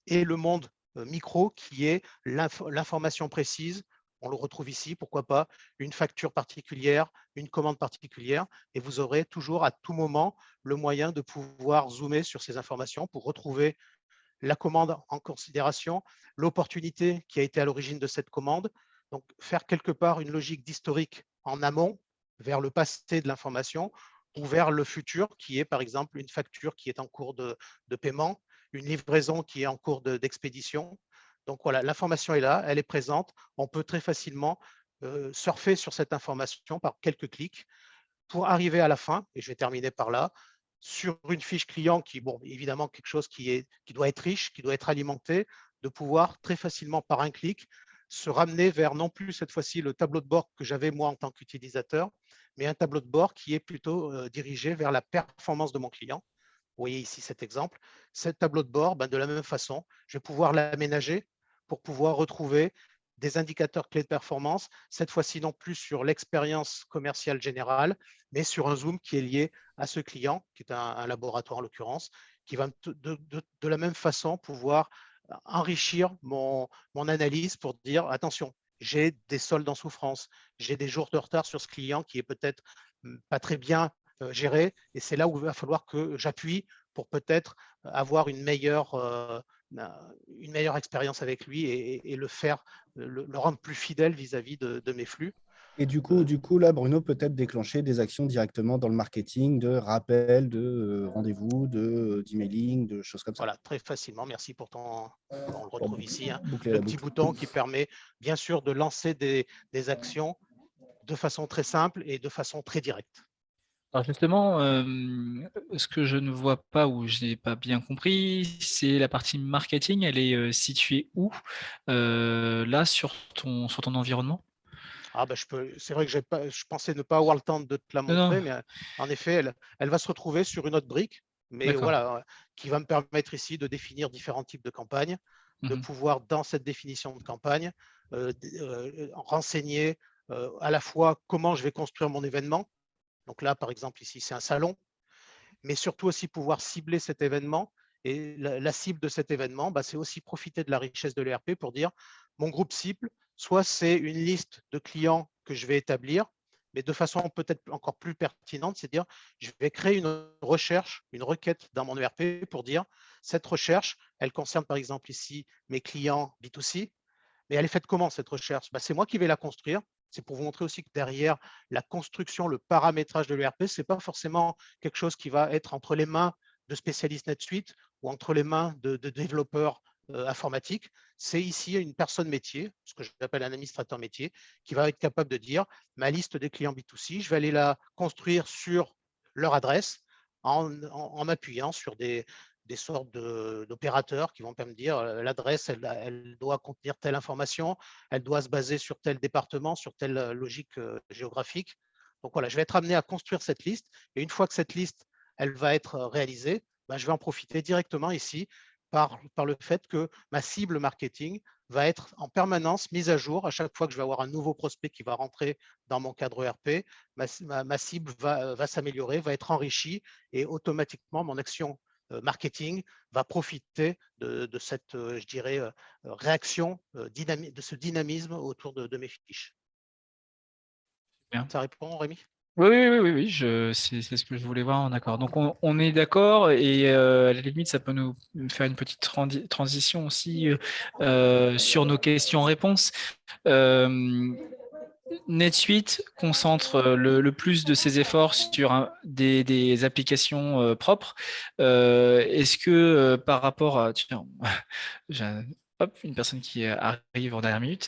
et le monde micro qui est l'information précise. On le retrouve ici, pourquoi pas, une facture particulière, une commande particulière, et vous aurez toujours à tout moment le moyen de pouvoir zoomer sur ces informations pour retrouver la commande en considération, l'opportunité qui a été à l'origine de cette commande. Donc, faire quelque part une logique d'historique en amont vers le passé de l'information ou vers le futur qui est par exemple une facture qui est en cours de paiement, une livraison qui est en cours d'expédition. Donc voilà, l'information est là, elle est présente. On peut très facilement surfer sur cette information par quelques clics pour arriver à la fin, et je vais terminer par là, sur une fiche client qui, bon, évidemment, quelque chose qui doit être riche, qui doit être alimenté, de pouvoir très facilement, par un clic, se ramener vers non plus cette fois-ci le tableau de bord que j'avais moi en tant qu'utilisateur, mais un tableau de bord qui est plutôt dirigé vers la performance de mon client. Vous voyez ici cet exemple. Ce tableau de bord, de la même façon, je vais pouvoir l'aménager pour pouvoir retrouver des indicateurs clés de performance, cette fois-ci non plus sur l'expérience commerciale générale, mais sur un zoom qui est lié à ce client, qui est un laboratoire en l'occurrence, qui va de la même façon pouvoir enrichir mon analyse pour dire attention, j'ai des soldes en souffrance, j'ai des jours de retard sur ce client qui est peut-être pas très bien géré, et c'est là où il va falloir que j'appuie pour peut-être avoir une meilleure expérience avec lui et le rendre plus fidèle vis-à-vis de mes flux. Et du coup, là, Bruno peut être déclencher des actions directement dans le marketing, de rappel, de rendez-vous, d'emailing, de choses comme ça. Voilà, très facilement. Merci pour on le retrouve ici, boucler le la petit boucle. bouton qui permet bien sûr de lancer des actions de façon très simple et de façon très directe. Alors justement, ce que je ne vois pas ou je n'ai pas bien compris, c'est la partie marketing, elle est située où là sur ton environnement? C'est vrai que je pensais ne pas avoir le temps de te la Non, non, montrer, mais en effet, elle va se retrouver sur une autre brique, mais d'accord. voilà, qui va me permettre ici de définir différents types de campagnes. de pouvoir, dans cette définition de campagne, renseigner à la fois comment je vais construire mon événement. Donc là, par exemple, ici, c'est un salon, mais surtout aussi pouvoir cibler cet événement. Et la cible de cet événement, c'est aussi profiter de la richesse de l'ERP pour dire mon groupe cible, soit c'est une liste de clients que je vais établir, mais de façon peut-être encore plus pertinente, c'est dire je vais créer une recherche, une requête dans mon ERP pour dire cette recherche, elle concerne par exemple ici mes clients B2C, mais elle est faite comment cette recherche? C'est moi qui vais la construire. C'est pour vous montrer aussi que derrière la construction, le paramétrage de l'ERP, ce n'est pas forcément quelque chose qui va être entre les mains de spécialistes NetSuite ou entre les mains de développeurs informatiques. C'est ici une personne métier, ce que j'appelle un administrateur métier, qui va être capable de dire ma liste des clients B2C, je vais aller la construire sur leur adresse en m'appuyant sur des sortes d'opérateurs qui vont me dire l'adresse, elle doit contenir telle information, elle doit se baser sur tel département, sur telle logique géographique. Donc voilà, je vais être amené à construire cette liste et une fois que cette liste, elle va être réalisée, je vais en profiter directement ici par le fait que ma cible marketing va être en permanence mise à jour à chaque fois que je vais avoir un nouveau prospect qui va rentrer dans mon cadre ERP. Ma cible va s'améliorer, va être enrichie et automatiquement mon action marketing va profiter de cette, je dirais, réaction, de ce dynamisme autour de mes fiches. Bien. Ça répond, Rémi? Oui, c'est ce que je voulais voir, d'accord. Donc on est d'accord et à la limite, ça peut nous faire une petite transition aussi sur nos questions-réponses. NetSuite concentre le plus de ses efforts sur des applications propres. Est-ce que par rapport à... Tiens, j'ai une personne qui arrive en dernière minute.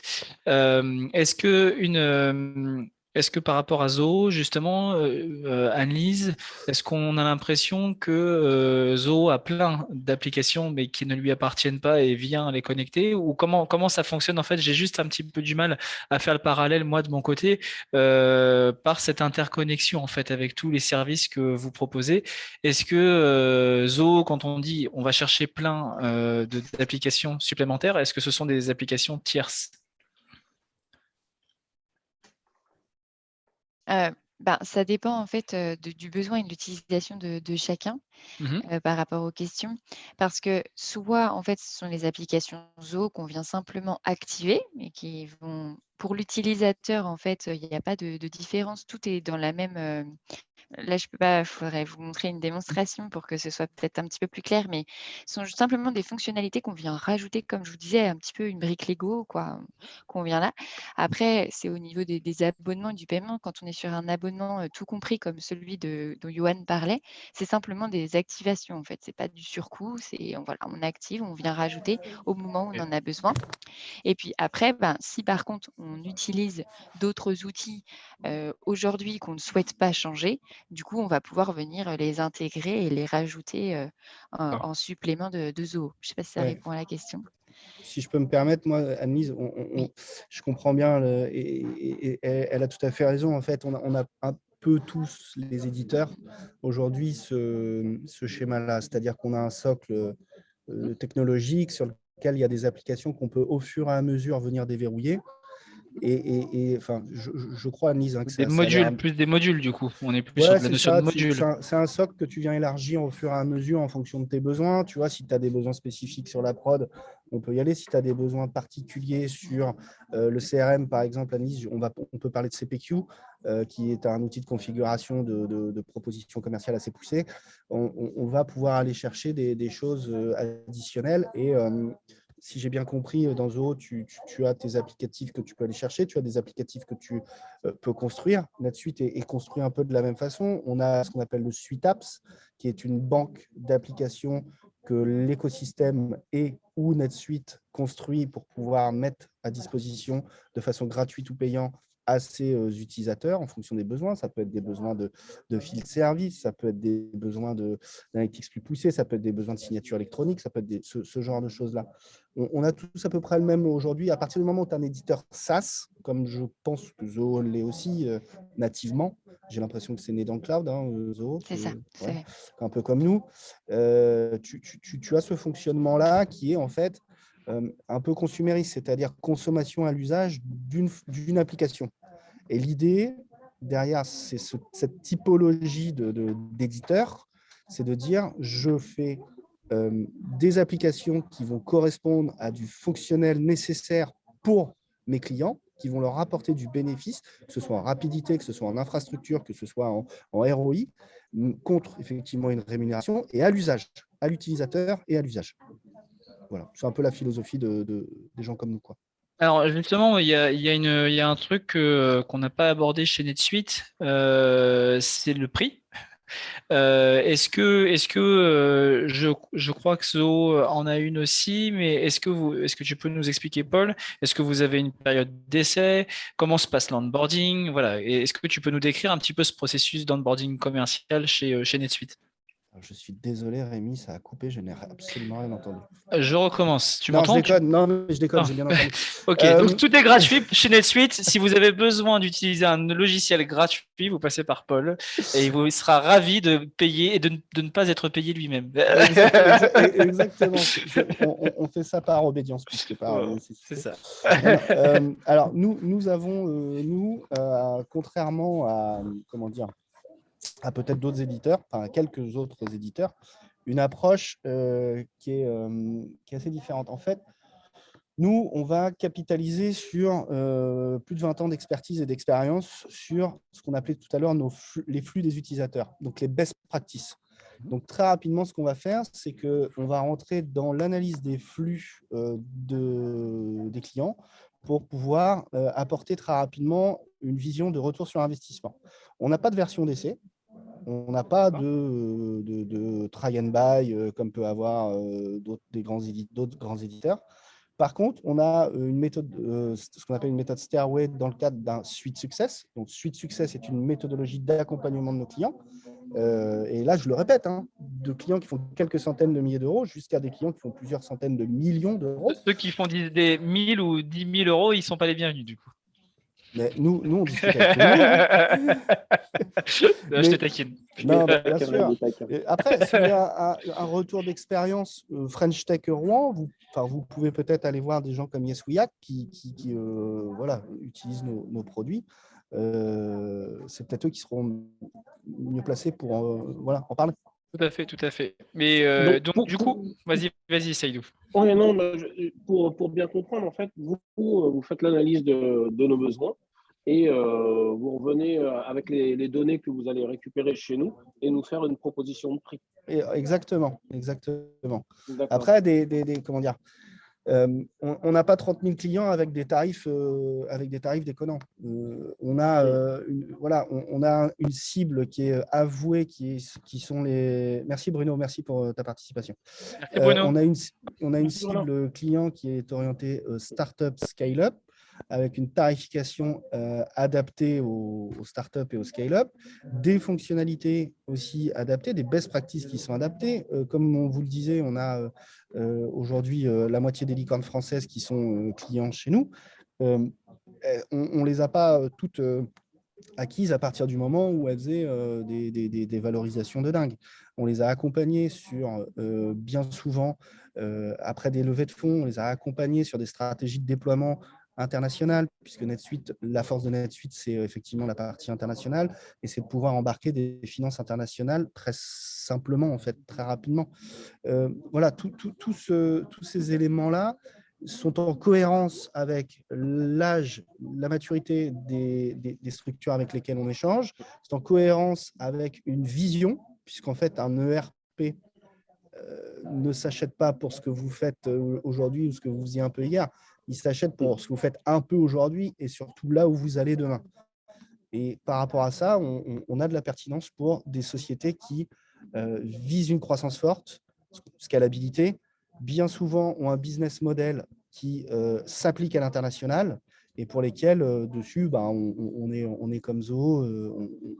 Est-ce que par rapport à Zoho, justement, Annelise, est-ce qu'on a l'impression que Zoho a plein d'applications mais qui ne lui appartiennent pas et vient les connecter? Ou comment ça fonctionne? En fait, j'ai juste un petit peu du mal à faire le parallèle, moi, de mon côté, par cette interconnexion, en fait, avec tous les services que vous proposez. Est-ce que Zoho, quand on dit on va chercher plein d'applications supplémentaires, est-ce que ce sont des applications tierces? Ça dépend en fait du besoin et de l'utilisation de chacun par rapport aux questions. Parce que soit en fait ce sont les applications Zoho qu'on vient simplement activer et qui vont pour l'utilisateur en fait il n'y a pas de différence, tout est dans la même. Là, je peux pas, il faudrait vous montrer une démonstration pour que ce soit peut-être un petit peu plus clair, mais ce sont simplement des fonctionnalités qu'on vient rajouter, comme je vous disais, un petit peu une brique Lego, quoi, qu'on vient là. Après, c'est au niveau des abonnements et du paiement. Quand on est sur un abonnement tout compris comme celui dont Johan parlait, c'est simplement des activations, en fait. C'est pas du surcoût, voilà, on active, on vient rajouter au moment où on en a besoin. Et puis après, si par contre on utilise d'autres outils aujourd'hui qu'on ne souhaite pas changer, du coup, on va pouvoir venir les intégrer et les rajouter en supplément de Zoho. Je ne sais pas si ça répond à la question. Si je peux me permettre, moi, Annelise, Oui. je comprends bien et elle a tout à fait raison. En fait, on a un peu tous les éditeurs aujourd'hui ce schéma-là, c'est-à-dire qu'on a un socle technologique sur lequel il y a des applications qu'on peut au fur et à mesure venir déverrouiller. Et enfin, je crois, Annelise, que des modules, plus des modules, du coup. On est plus sur de la notion de module. C'est un socle que tu viens élargir au fur et à mesure en fonction de tes besoins. Tu vois, si tu as des besoins spécifiques sur la prod, on peut y aller. Si tu as des besoins particuliers sur le CRM, par exemple, Annelise, on peut parler de CPQ, qui est un outil de configuration de propositions commerciales assez poussé. On va pouvoir aller chercher des choses additionnelles et si j'ai bien compris, dans Zoho, tu as tes applicatifs que tu peux aller chercher, tu as des applicatifs que tu peux construire. NetSuite est construit un peu de la même façon. On a ce qu'on appelle le Suite Apps, qui est une banque d'applications que l'écosystème et ou NetSuite construit pour pouvoir mettre à disposition de façon gratuite ou payante à ses utilisateurs en fonction des besoins. Ça peut être des besoins de field service, ça peut être des besoins d'analytics plus poussés, ça peut être des besoins de signature électronique, ça peut être ce genre de choses-là. On a tous à peu près le même aujourd'hui. À partir du moment où tu as un éditeur SaaS, comme je pense que Zoho l'est aussi nativement, j'ai l'impression que c'est né dans le cloud, Zoho. C'est ça, un peu comme nous. Tu as ce fonctionnement-là qui est en fait un peu consumériste, c'est-à-dire consommation à l'usage d'une application. Et l'idée derrière cette typologie d'éditeurs, c'est de dire je fais des applications qui vont correspondre à du fonctionnel nécessaire pour mes clients, qui vont leur apporter du bénéfice, que ce soit en rapidité, que ce soit en infrastructure, que ce soit en ROI, contre effectivement une rémunération et à l'usage, à l'utilisateur et à l'usage. Voilà, c'est un peu la philosophie des gens comme nous, quoi. Alors justement, il y a un truc qu'on n'a pas abordé chez NetSuite, c'est le prix. Est-ce que je crois que Zoho en a une aussi, mais est-ce que tu peux nous expliquer, Paul, est-ce que vous avez une période d'essai? Comment se passe l'onboarding? Voilà. Et est-ce que tu peux nous décrire un petit peu ce processus d'onboarding commercial chez NetSuite? Je suis désolé, Rémi, ça a coupé, je n'ai absolument rien entendu. Je recommence. Tu Non, m'entends? je déconne. Non, mais je déconne, j'ai bien entendu. Ok, donc tout est gratuit chez NetSuite. Si vous avez besoin d'utiliser un logiciel gratuit, vous passez par Paul et il sera ravi de payer et de ne pas être payé lui-même. Exactement. On fait ça par obédience, puisque par C'est ça. Alors, nous avons, contrairement à, comment dire, à peut-être d'autres éditeurs, enfin quelques autres éditeurs, une approche qui est assez différente. En fait, nous, on va capitaliser sur plus de 20 ans d'expertise et d'expérience sur ce qu'on appelait tout à l'heure les flux des utilisateurs, donc les best practices. Donc, très rapidement, ce qu'on va faire, c'est qu'on va rentrer dans l'analyse des flux des clients pour pouvoir apporter très rapidement une vision de retour sur investissement. On n'a pas de version d'essai. On n'a pas de try and buy comme peut avoir d'autres grands éditeurs. Par contre, on a une méthode, ce qu'on appelle une méthode Stairway dans le cadre d'un Suite Success. Donc, Suite Success est une méthodologie d'accompagnement de nos clients. Et là, je le répète, de clients qui font quelques centaines de milliers d'euros jusqu'à des clients qui font plusieurs centaines de millions d'euros. Ceux qui font des 1000 ou 10 000 euros, ils ne sont pas les bienvenus du coup. Mais nous on discute avec nous. Je te taquine. Non, bien sûr. Après, s'il y a un retour d'expérience French Tech Rouen, vous pouvez peut-être aller voir des gens comme Yeswiak qui voilà, utilisent nos produits. C'est peut-être eux qui seront mieux placés pour voilà, en parler. Tout à fait. Mais donc, du coup, vas-y, Saïdou. Oui, non, pour bien comprendre, en fait, vous faites l'analyse de nos besoins et vous revenez avec les données que vous allez récupérer chez nous et nous faire une proposition de prix. Exactement. Après, comment dire, on n'a pas 30 000 clients avec des tarifs déconnants. On a une cible qui est avouée, qui sont les. Merci Bruno, merci pour ta participation. Merci Bruno. On a une cible client qui est orientée startup scale-up, avec une tarification adaptée aux startups et aux scale-up, des fonctionnalités aussi adaptées, des best practices qui sont adaptées. Comme on vous le disait, on a aujourd'hui la moitié des licornes françaises qui sont clients chez nous. On ne les a pas toutes acquises à partir du moment où elles faisaient des valorisations de dingue. On les a accompagnées sur, bien souvent, après des levées de fonds, on les a accompagnées sur des stratégies de déploiement international, puisque NetSuite, la force de NetSuite, c'est effectivement la partie internationale, et c'est de pouvoir embarquer des finances internationales très simplement, en fait, très rapidement. Voilà, tous ces éléments-là sont en cohérence avec l'âge, la maturité des structures avec lesquelles on échange, c'est en cohérence avec une vision, puisqu'en fait, un ERP ne s'achète pas pour ce que vous faites aujourd'hui ou ce que vous faisiez un peu hier. Il s'achète pour ce que vous faites un peu aujourd'hui et surtout là où vous allez demain. Et par rapport à ça, on a de la pertinence pour des sociétés qui visent une croissance forte, scalabilité, bien souvent ont un business model qui s'applique à l'international et pour lesquels, dessus, on est comme Zoho,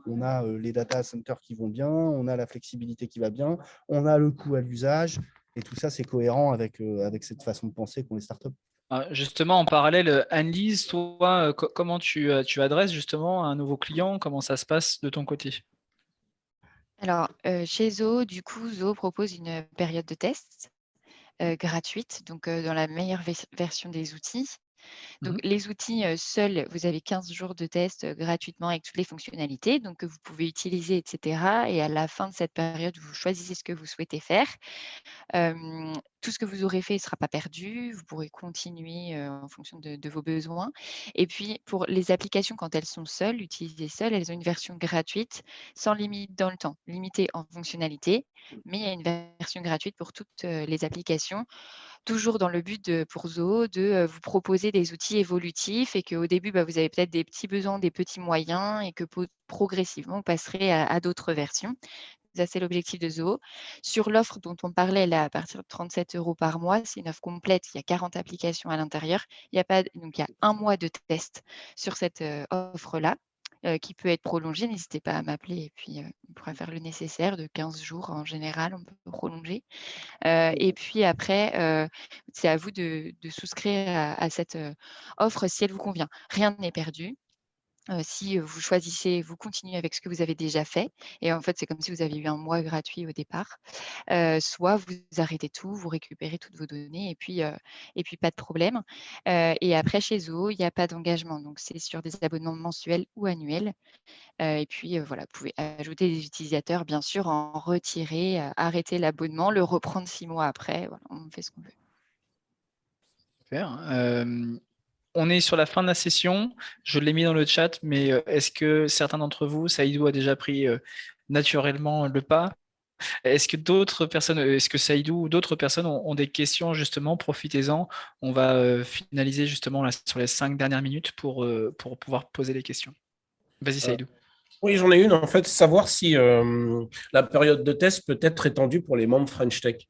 on a les data centers qui vont bien, on a la flexibilité qui va bien, on a le coût à l'usage, et tout ça, c'est cohérent avec cette façon de penser qu'ont les startups. Justement, en parallèle, Anne-Lise, toi, comment tu adresses justement un nouveau client? Comment ça se passe de ton côté? Alors, chez Zoho, du coup, Zoho propose une période de test gratuite, donc dans la meilleure version des outils. Donc, Mhm. les outils seuls, vous avez 15 jours de test gratuitement avec toutes les fonctionnalités, donc que vous pouvez utiliser, etc. Et à la fin de cette période, vous choisissez ce que vous souhaitez faire. Tout ce que vous aurez fait ne sera pas perdu. Vous pourrez continuer en fonction de vos besoins. Et puis, pour les applications, quand elles sont seules, utilisées seules, elles ont une version gratuite, sans limite dans le temps, limitée en fonctionnalité, mais il y a une version gratuite pour toutes les applications, toujours dans le but pour Zoho de vous proposer des outils évolutifs et qu'au début, vous avez peut-être des petits besoins, des petits moyens et que progressivement, vous passerez à d'autres versions. Ça, c'est l'objectif de Zoho. Sur l'offre dont on parlait, là, à partir de 37 € par mois, c'est une offre complète. Il y a 40 applications à l'intérieur. Donc, il y a 1 mois de test sur cette offre-là qui peut être prolongée. N'hésitez pas à m'appeler et puis on pourra faire le nécessaire de 15 jours en général. On peut prolonger. Et puis après, c'est à vous de souscrire à cette offre si elle vous convient. Rien n'est perdu. Si vous choisissez, vous continuez avec ce que vous avez déjà fait et en fait, c'est comme si vous aviez eu 1 mois gratuit au départ. Soit vous arrêtez tout, vous récupérez toutes vos données et puis pas de problème. Et après chez Zoho, il n'y a pas d'engagement, donc c'est sur des abonnements mensuels ou annuels. Et puis, voilà, vous pouvez ajouter des utilisateurs, bien sûr, en retirer, arrêter l'abonnement, le reprendre 6 mois après. Voilà, on fait ce qu'on veut. Super. On est sur la fin de la session. Je l'ai mis dans le chat, mais est-ce que certains d'entre vous, Saïdou a déjà pris naturellement le pas? Est-ce que d'autres personnes, est-ce que Saïdou ou d'autres personnes ont des questions justement? Profitez-en. On va finaliser justement là, sur les 5 dernières minutes pour pouvoir poser les questions. Vas-y Saïdou. Oui, j'en ai une, en fait, savoir si la période de test peut être étendue pour les membres French Tech.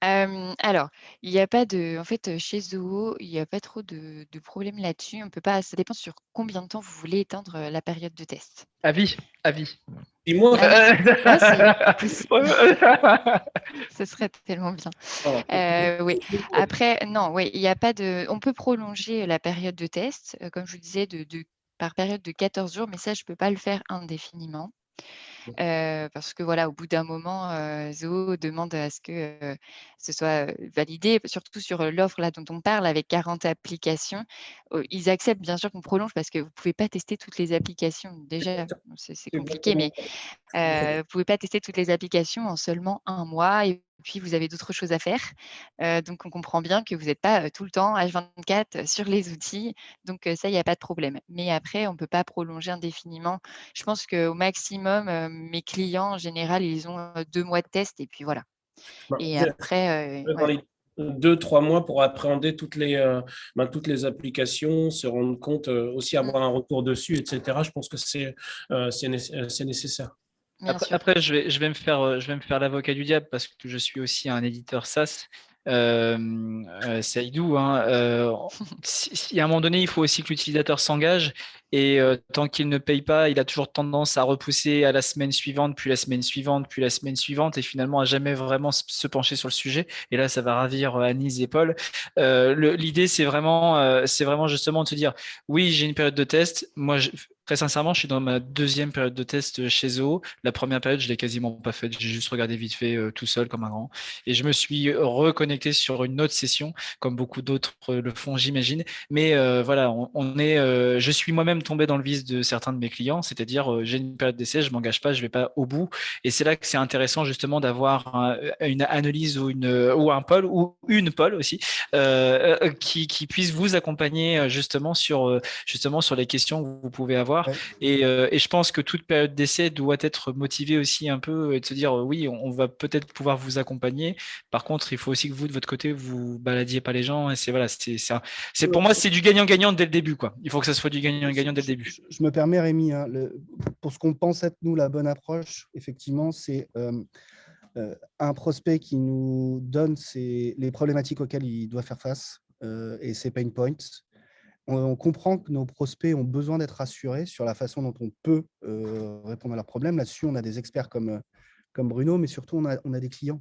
Alors, il y a pas de en fait, chez Zoho, il n'y a pas trop de problème là-dessus. On peut pas Ça dépend sur combien de temps vous voulez étendre, la période de test. Avis, avis. Dis-moi. Ah oui. Ouais, c'est possible. Ce serait tellement bien. Oui. Après, non, oui, il y a pas de on peut prolonger la période de test, comme je vous disais, par période de 14 jours, mais ça, je peux pas le faire indéfiniment. Parce que voilà, au bout d'un moment, Zoho demande à ce que ce soit validé, surtout sur l'offre là dont on parle avec 40 applications. Ils acceptent bien sûr qu'on prolonge parce que vous ne pouvez pas tester toutes les applications. Déjà, c'est compliqué, mais vous ne pouvez pas tester toutes les applications en seulement 1 mois et puis vous avez d'autres choses à faire. Donc on comprend bien que vous n'êtes pas tout le temps H24 sur les outils. Donc ça, il n'y a pas de problème. Mais après, on ne peut pas prolonger indéfiniment. Je pense qu'au maximum, mes clients, en général, ils ont 2 mois de test et puis voilà. Et après, Dans les 2-3 mois pour appréhender toutes les applications, se rendre compte, aussi avoir un retour dessus, etc. Je pense que c'est nécessaire. Après, je vais me faire l'avocat du diable parce que je suis aussi un éditeur SaaS. Saïdou, si à un moment donné, il faut aussi que l'utilisateur s'engage et tant qu'il ne paye pas, il a toujours tendance à repousser à la semaine suivante, puis la semaine suivante, puis la semaine suivante et finalement à jamais vraiment se pencher sur le sujet. Et là, ça va ravir Anis et Paul. L'idée, c'est vraiment justement de se dire, oui, j'ai une période de test. Moi, très sincèrement, je suis dans ma 2e période de test chez Zoho. La première période, je l'ai quasiment pas faite. J'ai juste regardé vite fait tout seul comme un grand. Et je me suis reconnecté sur une autre session, comme beaucoup d'autres le font, j'imagine. Mais voilà, je suis moi-même tombé dans le vice de certains de mes clients, c'est-à-dire j'ai une période d'essai, je m'engage pas, je vais pas au bout. Et c'est là que c'est intéressant justement d'avoir une analyse ou un pôle ou une pôle aussi qui puisse vous accompagner justement sur les questions que vous pouvez avoir. Ouais. Et je pense que toute période d'essai doit être motivée aussi un peu et de se dire oui, on va peut-être pouvoir vous accompagner. Par contre, il faut aussi que vous, de votre côté, vous baladiez pas les gens. Et pour moi, c'est du gagnant-gagnant dès le début, quoi. Il faut que ça soit du gagnant-gagnant dès le début. Je me permets, Rémi, pour ce qu'on pense être, nous, la bonne approche, effectivement, c'est un prospect qui nous donne les problématiques auxquelles il doit faire face et ses pain points. On comprend que nos prospects ont besoin d'être rassurés sur la façon dont on peut répondre à leurs problèmes. Là-dessus, on a des experts comme Bruno, mais surtout, on a des clients.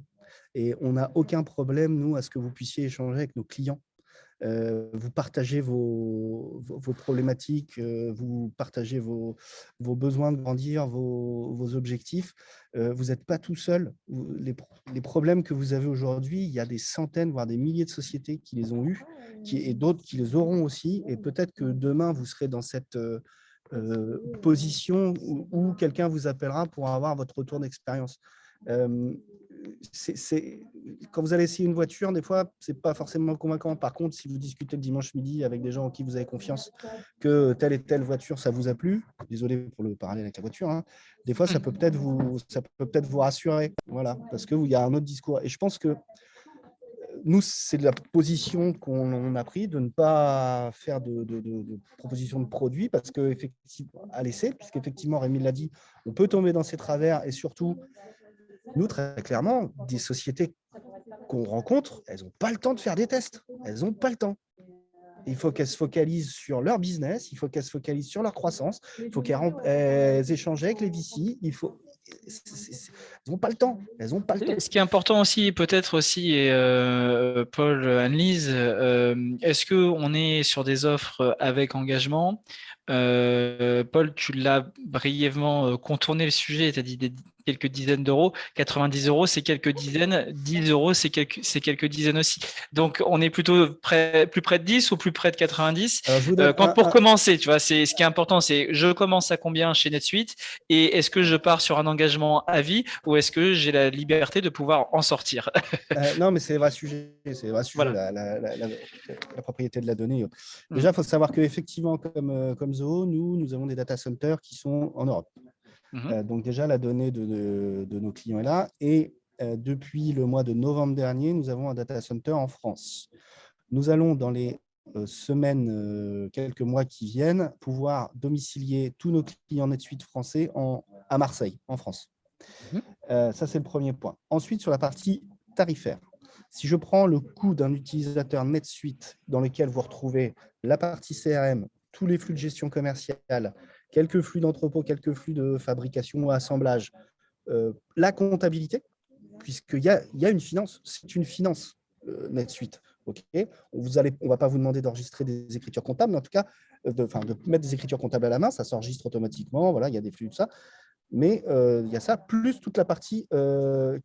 Et on n'a aucun problème, nous, à ce que vous puissiez échanger avec nos clients vous partagez vos problématiques, vous partagez vos besoins de grandir, vos objectifs. Vous n'êtes pas tout seul. Les problèmes que vous avez aujourd'hui, il y a des centaines, voire des milliers de sociétés qui les ont eus et d'autres qui les auront aussi. Et peut-être que demain, vous serez dans cette position où quelqu'un vous appellera pour avoir votre retour d'expérience. Quand vous allez essayer une voiture, des fois, ce n'est pas forcément convaincant. Par contre, si vous discutez le dimanche midi avec des gens en qui vous avez confiance que telle et telle voiture, ça vous a plu, désolé pour le parallèle avec la voiture, hein, des fois, ça peut peut-être vous rassurer, voilà, parce qu'il y a un autre discours. Et je pense que nous, c'est la position qu'on a pris de ne pas faire de proposition de produits parce qu'effectivement, à l'essai, puisqu'effectivement, Rémi l'a dit, on peut tomber dans ces travers et surtout, nous, très clairement, des sociétés qu'on rencontre, elles n'ont pas le temps de faire des tests. Elles n'ont pas le temps. Il faut qu'elles se focalisent sur leur business, il faut qu'elles se focalisent sur leur croissance, il faut qu'elles échangent avec les VC, elles n'ont pas le temps. Elles n'ont pas le temps. Ce qui est important aussi, peut-être aussi, Paul, Annelise, est-ce qu'on est sur des offres avec engagement? Paul, tu l'as brièvement contourné le sujet, tu as dit quelques dizaines d'euros. 90 euros, c'est quelques dizaines. 10 euros, c'est quelques dizaines aussi. Donc, on est plutôt plus près de 10 ou plus près de 90. Pour commencer, tu vois, ce qui est important, c'est je commence à combien chez NetSuite et est-ce que je pars sur un engagement à vie ou est-ce que j'ai la liberté de pouvoir en sortir? Non, mais c'est un vrai sujet. C'est vrai sujet, voilà. la propriété de la donnée. Déjà, il faut savoir qu'effectivement, comme Zoho, nous avons des data centers qui sont en Europe. Donc déjà, la donnée de nos clients est là. Et depuis le mois de novembre dernier, nous avons un data center en France. Nous allons, dans les semaines, quelques mois qui viennent, pouvoir domicilier tous nos clients NetSuite français à Marseille, en France. Ça, c'est le premier point. Ensuite, sur la partie tarifaire. Si je prends le coût d'un utilisateur NetSuite dans lequel vous retrouvez la partie CRM, tous les flux de gestion commerciale, quelques flux d'entrepôt, quelques flux de fabrication ou assemblage, la comptabilité, puisqu'il y a une finance, c'est une finance NetSuite. Okay, on ne va pas vous demander d'enregistrer des écritures comptables, mais en tout cas, de mettre des écritures comptables à la main, ça s'enregistre automatiquement, voilà, il y a des flux, tout ça. Mais il y a ça, plus toute la partie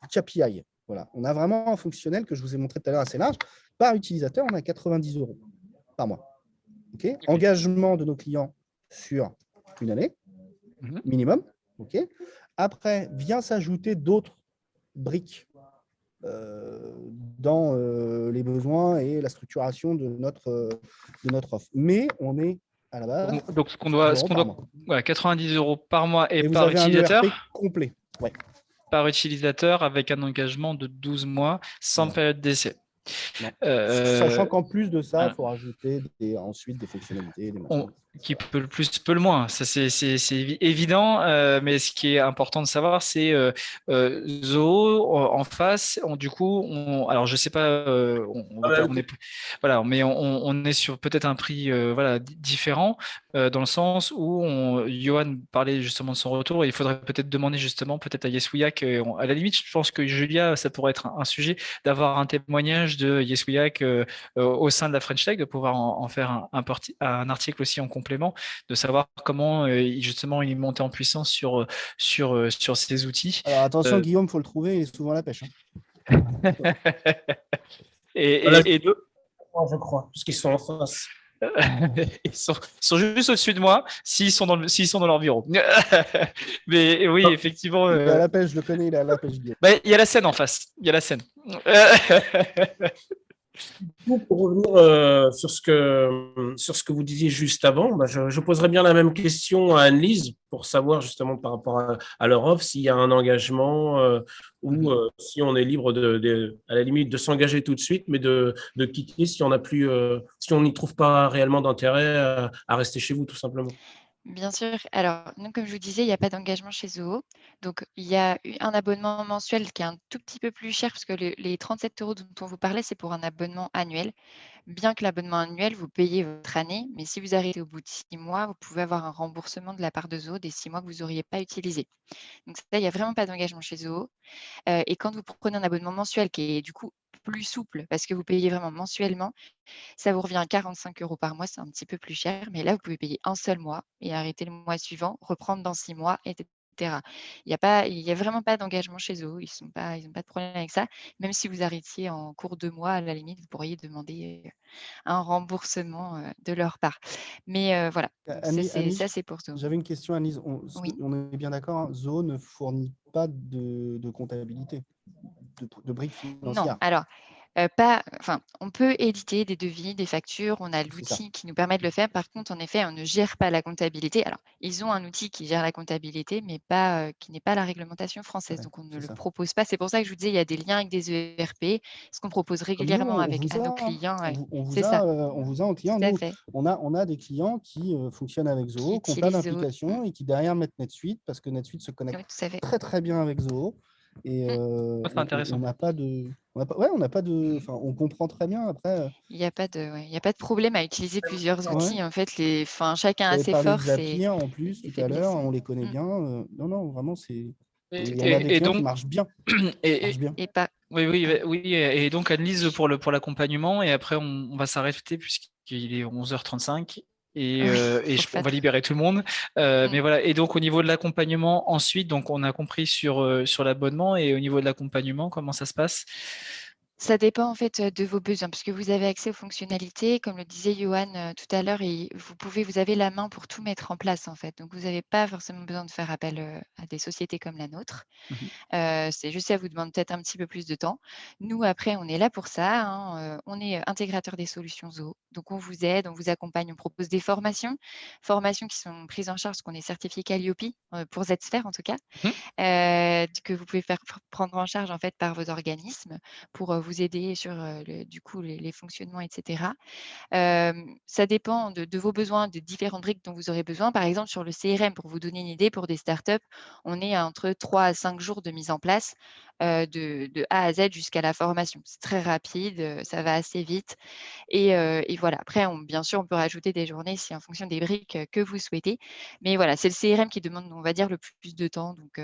KPI. Voilà. On a vraiment un fonctionnel que je vous ai montré tout à l'heure assez large. Par utilisateur, on a 90 euros par mois. Okay. Engagement de nos clients sur une année, minimum. Okay. Après, vient s'ajouter d'autres briques dans les besoins et la structuration de notre offre. Mais on est à la base. Donc, ce qu'on doit 90 euros par mois et vous par avez utilisateur. Un ERP complet. Ouais. Par utilisateur avec un engagement de 12 mois sans période d'essai. Sachant qu'en plus de ça, il faut rajouter ensuite des fonctionnalités. Qui peut le plus, peut le moins. Ça, c'est évident. Mais ce qui est important de savoir, c'est Zoho en face. Du coup, alors je sais pas, mais on est sur peut-être un prix différent dans le sens où Johan parlait justement de son retour. Et il faudrait peut-être demander justement peut-être à Yeswiak. À la limite, je pense que Julia, ça pourrait être un sujet d'avoir un témoignage de Yeswiak au sein de la French Tech, de pouvoir en faire un article aussi en complément, de savoir comment justement il est monté en puissance sur ces outils. Alors attention, Guillaume, il faut le trouver, il est souvent à la pêche. Et deux, je crois, parce qu'ils sont en face. ils sont juste au-dessus de moi s'ils sont dans leur bureau. Mais oui, effectivement. Il est à la pêche, je le connais, il est à la pêche. Il y a la scène en face. Il y a la scène. Pour revenir sur ce que vous disiez juste avant, je poserais bien la même question à Annelise pour savoir justement par rapport à leur offre s'il y a un engagement ou si on est libre à la limite de s'engager tout de suite, mais de quitter si on n'a plus, si on n'y trouve pas réellement d'intérêt à rester chez vous tout simplement. Bien sûr. Alors, nous, comme je vous disais, il n'y a pas d'engagement chez Zoho. Donc, il y a un abonnement mensuel qui est un tout petit peu plus cher parce que les 37 euros dont on vous parlait, c'est pour un abonnement annuel. Bien que l'abonnement annuel, vous payez votre année, mais si vous arrêtez au bout de 6 mois, vous pouvez avoir un remboursement de la part de Zoho des 6 mois que vous n'auriez pas utilisés. Donc, ça, il n'y a vraiment pas d'engagement chez Zoho. Et quand vous prenez un abonnement mensuel qui est du coup plus souple parce que vous payez vraiment mensuellement. Ça vous revient à 45 € par mois, c'est un petit peu plus cher, mais là, vous pouvez payer un seul mois et arrêter le mois suivant, reprendre dans 6 mois, etc. Il y a vraiment pas d'engagement chez Zoho, ils ont pas de problème avec ça. Même si vous arrêtiez en cours de mois, à la limite, vous pourriez demander un remboursement de leur part. Mais voilà, donc Annelise, ça, c'est pour Zoho. j'avais une question, Annelise. Oui. On est bien d'accord, hein, Zoho ne fournit pas de comptabilité, de briques Non, financières. alors, on peut éditer des devis, des factures, on a C'est ça. l'outil qui nous permet de le faire. Par contre, en effet, on ne gère pas la comptabilité. Alors, ils ont un outil qui gère la comptabilité, mais pas, qui n'est pas la réglementation française, Ouais, donc on ne c'est le ça. propose pas. C'est pour ça que je vous disais, il y a des liens avec des ERP, ce qu'on propose Comme nous, régulièrement on avec vous à nos a, hein. clients, ouais. On C'est ça, vous a en client. tout à Nous, fait, on a des clients qui fonctionnent avec qui Zoho, qui ont plein utilisent Zoho. d'applications et qui derrière mettent NetSuite parce que NetSuite se connecte Oui, tout à fait. très très bien avec Zoho. Et C'est intéressant. on n'a pas de, on n'a pas de, enfin, on comprend très bien. Après, Il y a pas de il y a pas de problème à utiliser plusieurs ouais. outils. En fait, chacun Vous a avez ses parlé de forces et Zapier en plus ses tout à l'heure, faiblesses. on les connaît Mmh. bien. Non, non, vraiment, c'est. Et il y en a Et des clients qui donc, marchent bien. et, Et pas oui, et donc Annelise pour l'accompagnement, et après on va s'arrêter puisqu'il est 11h35 oui, on va libérer tout le monde. Mais voilà, et donc au niveau de l'accompagnement, ensuite, donc on a compris sur l'abonnement, et au niveau de l'accompagnement, comment ça se passe? Ça dépend en fait, de vos besoins, puisque vous avez accès aux fonctionnalités. Comme le disait Johan, tout à l'heure, et vous avez la main pour tout mettre en place, en fait. Donc vous n'avez pas forcément besoin de faire appel, à des sociétés comme la nôtre. Mmh. C'est juste ça vous demande peut-être un petit peu plus de temps. Nous, après, on est là pour ça, hein, on est, intégrateur des solutions Zoho. Donc on vous aide, on vous accompagne, on propose des formations qui sont prises en charge parce qu'on est certifié Calliope, pour Z-Sphere en tout cas. Mmh. Que vous pouvez prendre en charge en fait par vos organismes pour, vous aider sur, les fonctionnements et cetera. Ça dépend de vos besoins, de différentes briques dont vous aurez besoin. Par exemple, sur le CRM, pour vous donner une idée, pour des startups, on est à entre 3 à 5 jours de mise en place, de A à Z jusqu'à la formation. C'est très rapide, ça va assez vite et voilà. Après bien sûr, on peut rajouter des journées si en fonction des briques, que vous souhaitez. Mais voilà, c'est le CRM qui demande, on va dire, le plus de temps. Donc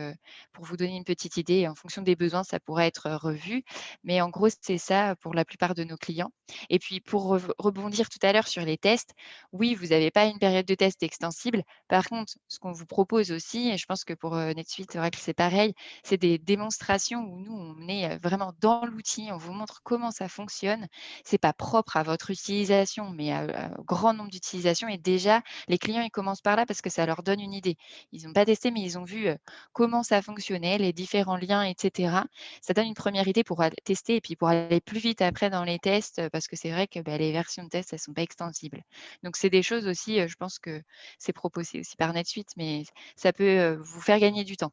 pour vous donner une petite idée, en fonction des besoins, ça pourrait être, revu. Mais en gros, c'est ça pour la plupart de nos clients. Et puis pour rebondir tout à l'heure sur les tests, oui, vous n'avez pas une période de test extensible. Par contre, ce qu'on vous propose aussi, et je pense que pour, NetSuite, Oracle, c'est pareil, c'est des démonstrations où nous, on est, vraiment dans l'outil, on vous montre comment ça fonctionne. C'est pas propre à votre utilisation, mais au grand nombre d'utilisations et déjà, les clients, ils commencent par là parce que ça leur donne une idée. Ils n'ont pas testé, mais ils ont vu, comment ça fonctionnait, les différents liens et cetera. Ça donne une première idée pour tester et puis pour aller plus vite après dans les tests, parce que c'est vrai que, bah, les versions de test, elles sont pas extensibles. Donc c'est des choses aussi, je pense que c'est proposé aussi par NetSuite, mais ça peut, vous faire gagner du temps.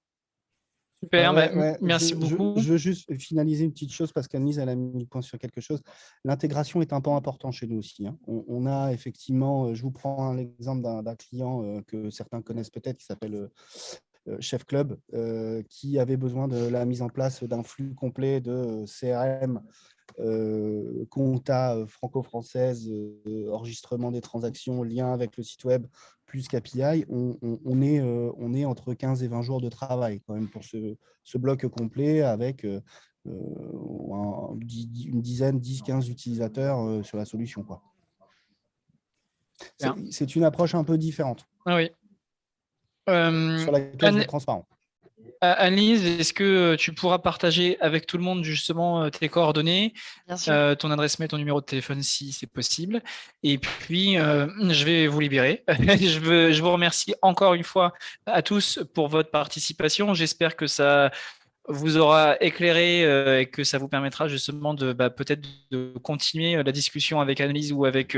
Super, Ouais. merci beaucoup. Je veux juste finaliser une petite chose parce qu'Annelise, elle a mis le point sur quelque chose. L'intégration est un point important chez nous aussi, hein. On a effectivement, je vous prends l'exemple d'un client que certains connaissent peut-être, qui s'appelle Chef Club, qui avait besoin de la mise en place d'un flux complet de CRM, compta franco-française, enregistrement des transactions, lien avec le site web, plus KPI. On est entre 15 et 20 jours de travail quand même pour ce bloc complet avec une dizaine, 10, 15 utilisateurs sur la solution, quoi. C'est une approche un peu différente Ah oui. sur laquelle je vais être transparent. Annelise, est-ce que tu pourras partager avec tout le monde justement tes coordonnées, Bien sûr. ton adresse mail, ton numéro de téléphone si c'est possible, et puis je vais vous libérer. Je vous remercie encore une fois à tous pour votre participation. J'espère que ça vous aura éclairé et que ça vous permettra justement de peut-être de continuer la discussion avec Annelise ou avec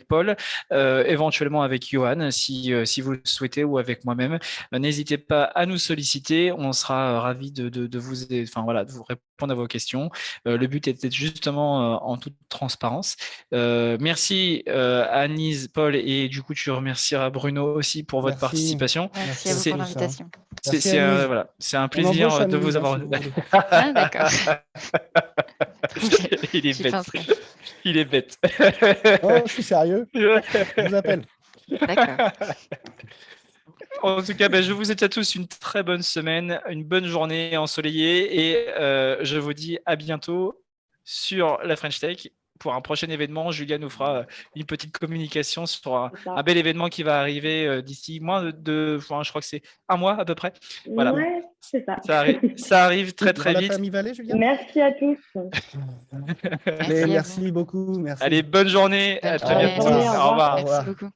Paul, éventuellement avec Johan si vous le souhaitez, ou avec moi-même. N'hésitez pas à nous solliciter, on sera ravis de vous, enfin voilà, de vous répondre à vos questions. Le but était justement en toute transparence. Merci Annelise, Paul, et du coup tu remercieras Bruno aussi pour votre participation. Merci à vous pour l'invitation. Merci, Annelise. Voilà, c'est un On plaisir embauche de vous Annelise, avoir. si vous voulez. Ah d'accord. Il est J'y bête. penserai. Il est bête. Oh, je suis sérieux. Je vous appelle. D'accord. En tout cas, je vous souhaite à tous une très bonne semaine, une bonne journée ensoleillée, et je vous dis à bientôt. sur la French Tech. Pour un prochain événement, Julia nous fera une petite communication sur C'est ça. un bel événement qui va arriver d'ici moins je crois que c'est un mois à peu près. Voilà. Ouais, c'est ça. Ça arrive très Dans très la vite. famille Vallée, Julien. Merci à tous. Merci beaucoup. Merci. Allez, bonne journée. Bonne À très journée. bientôt. Au revoir. Au revoir. Au revoir. Merci beaucoup.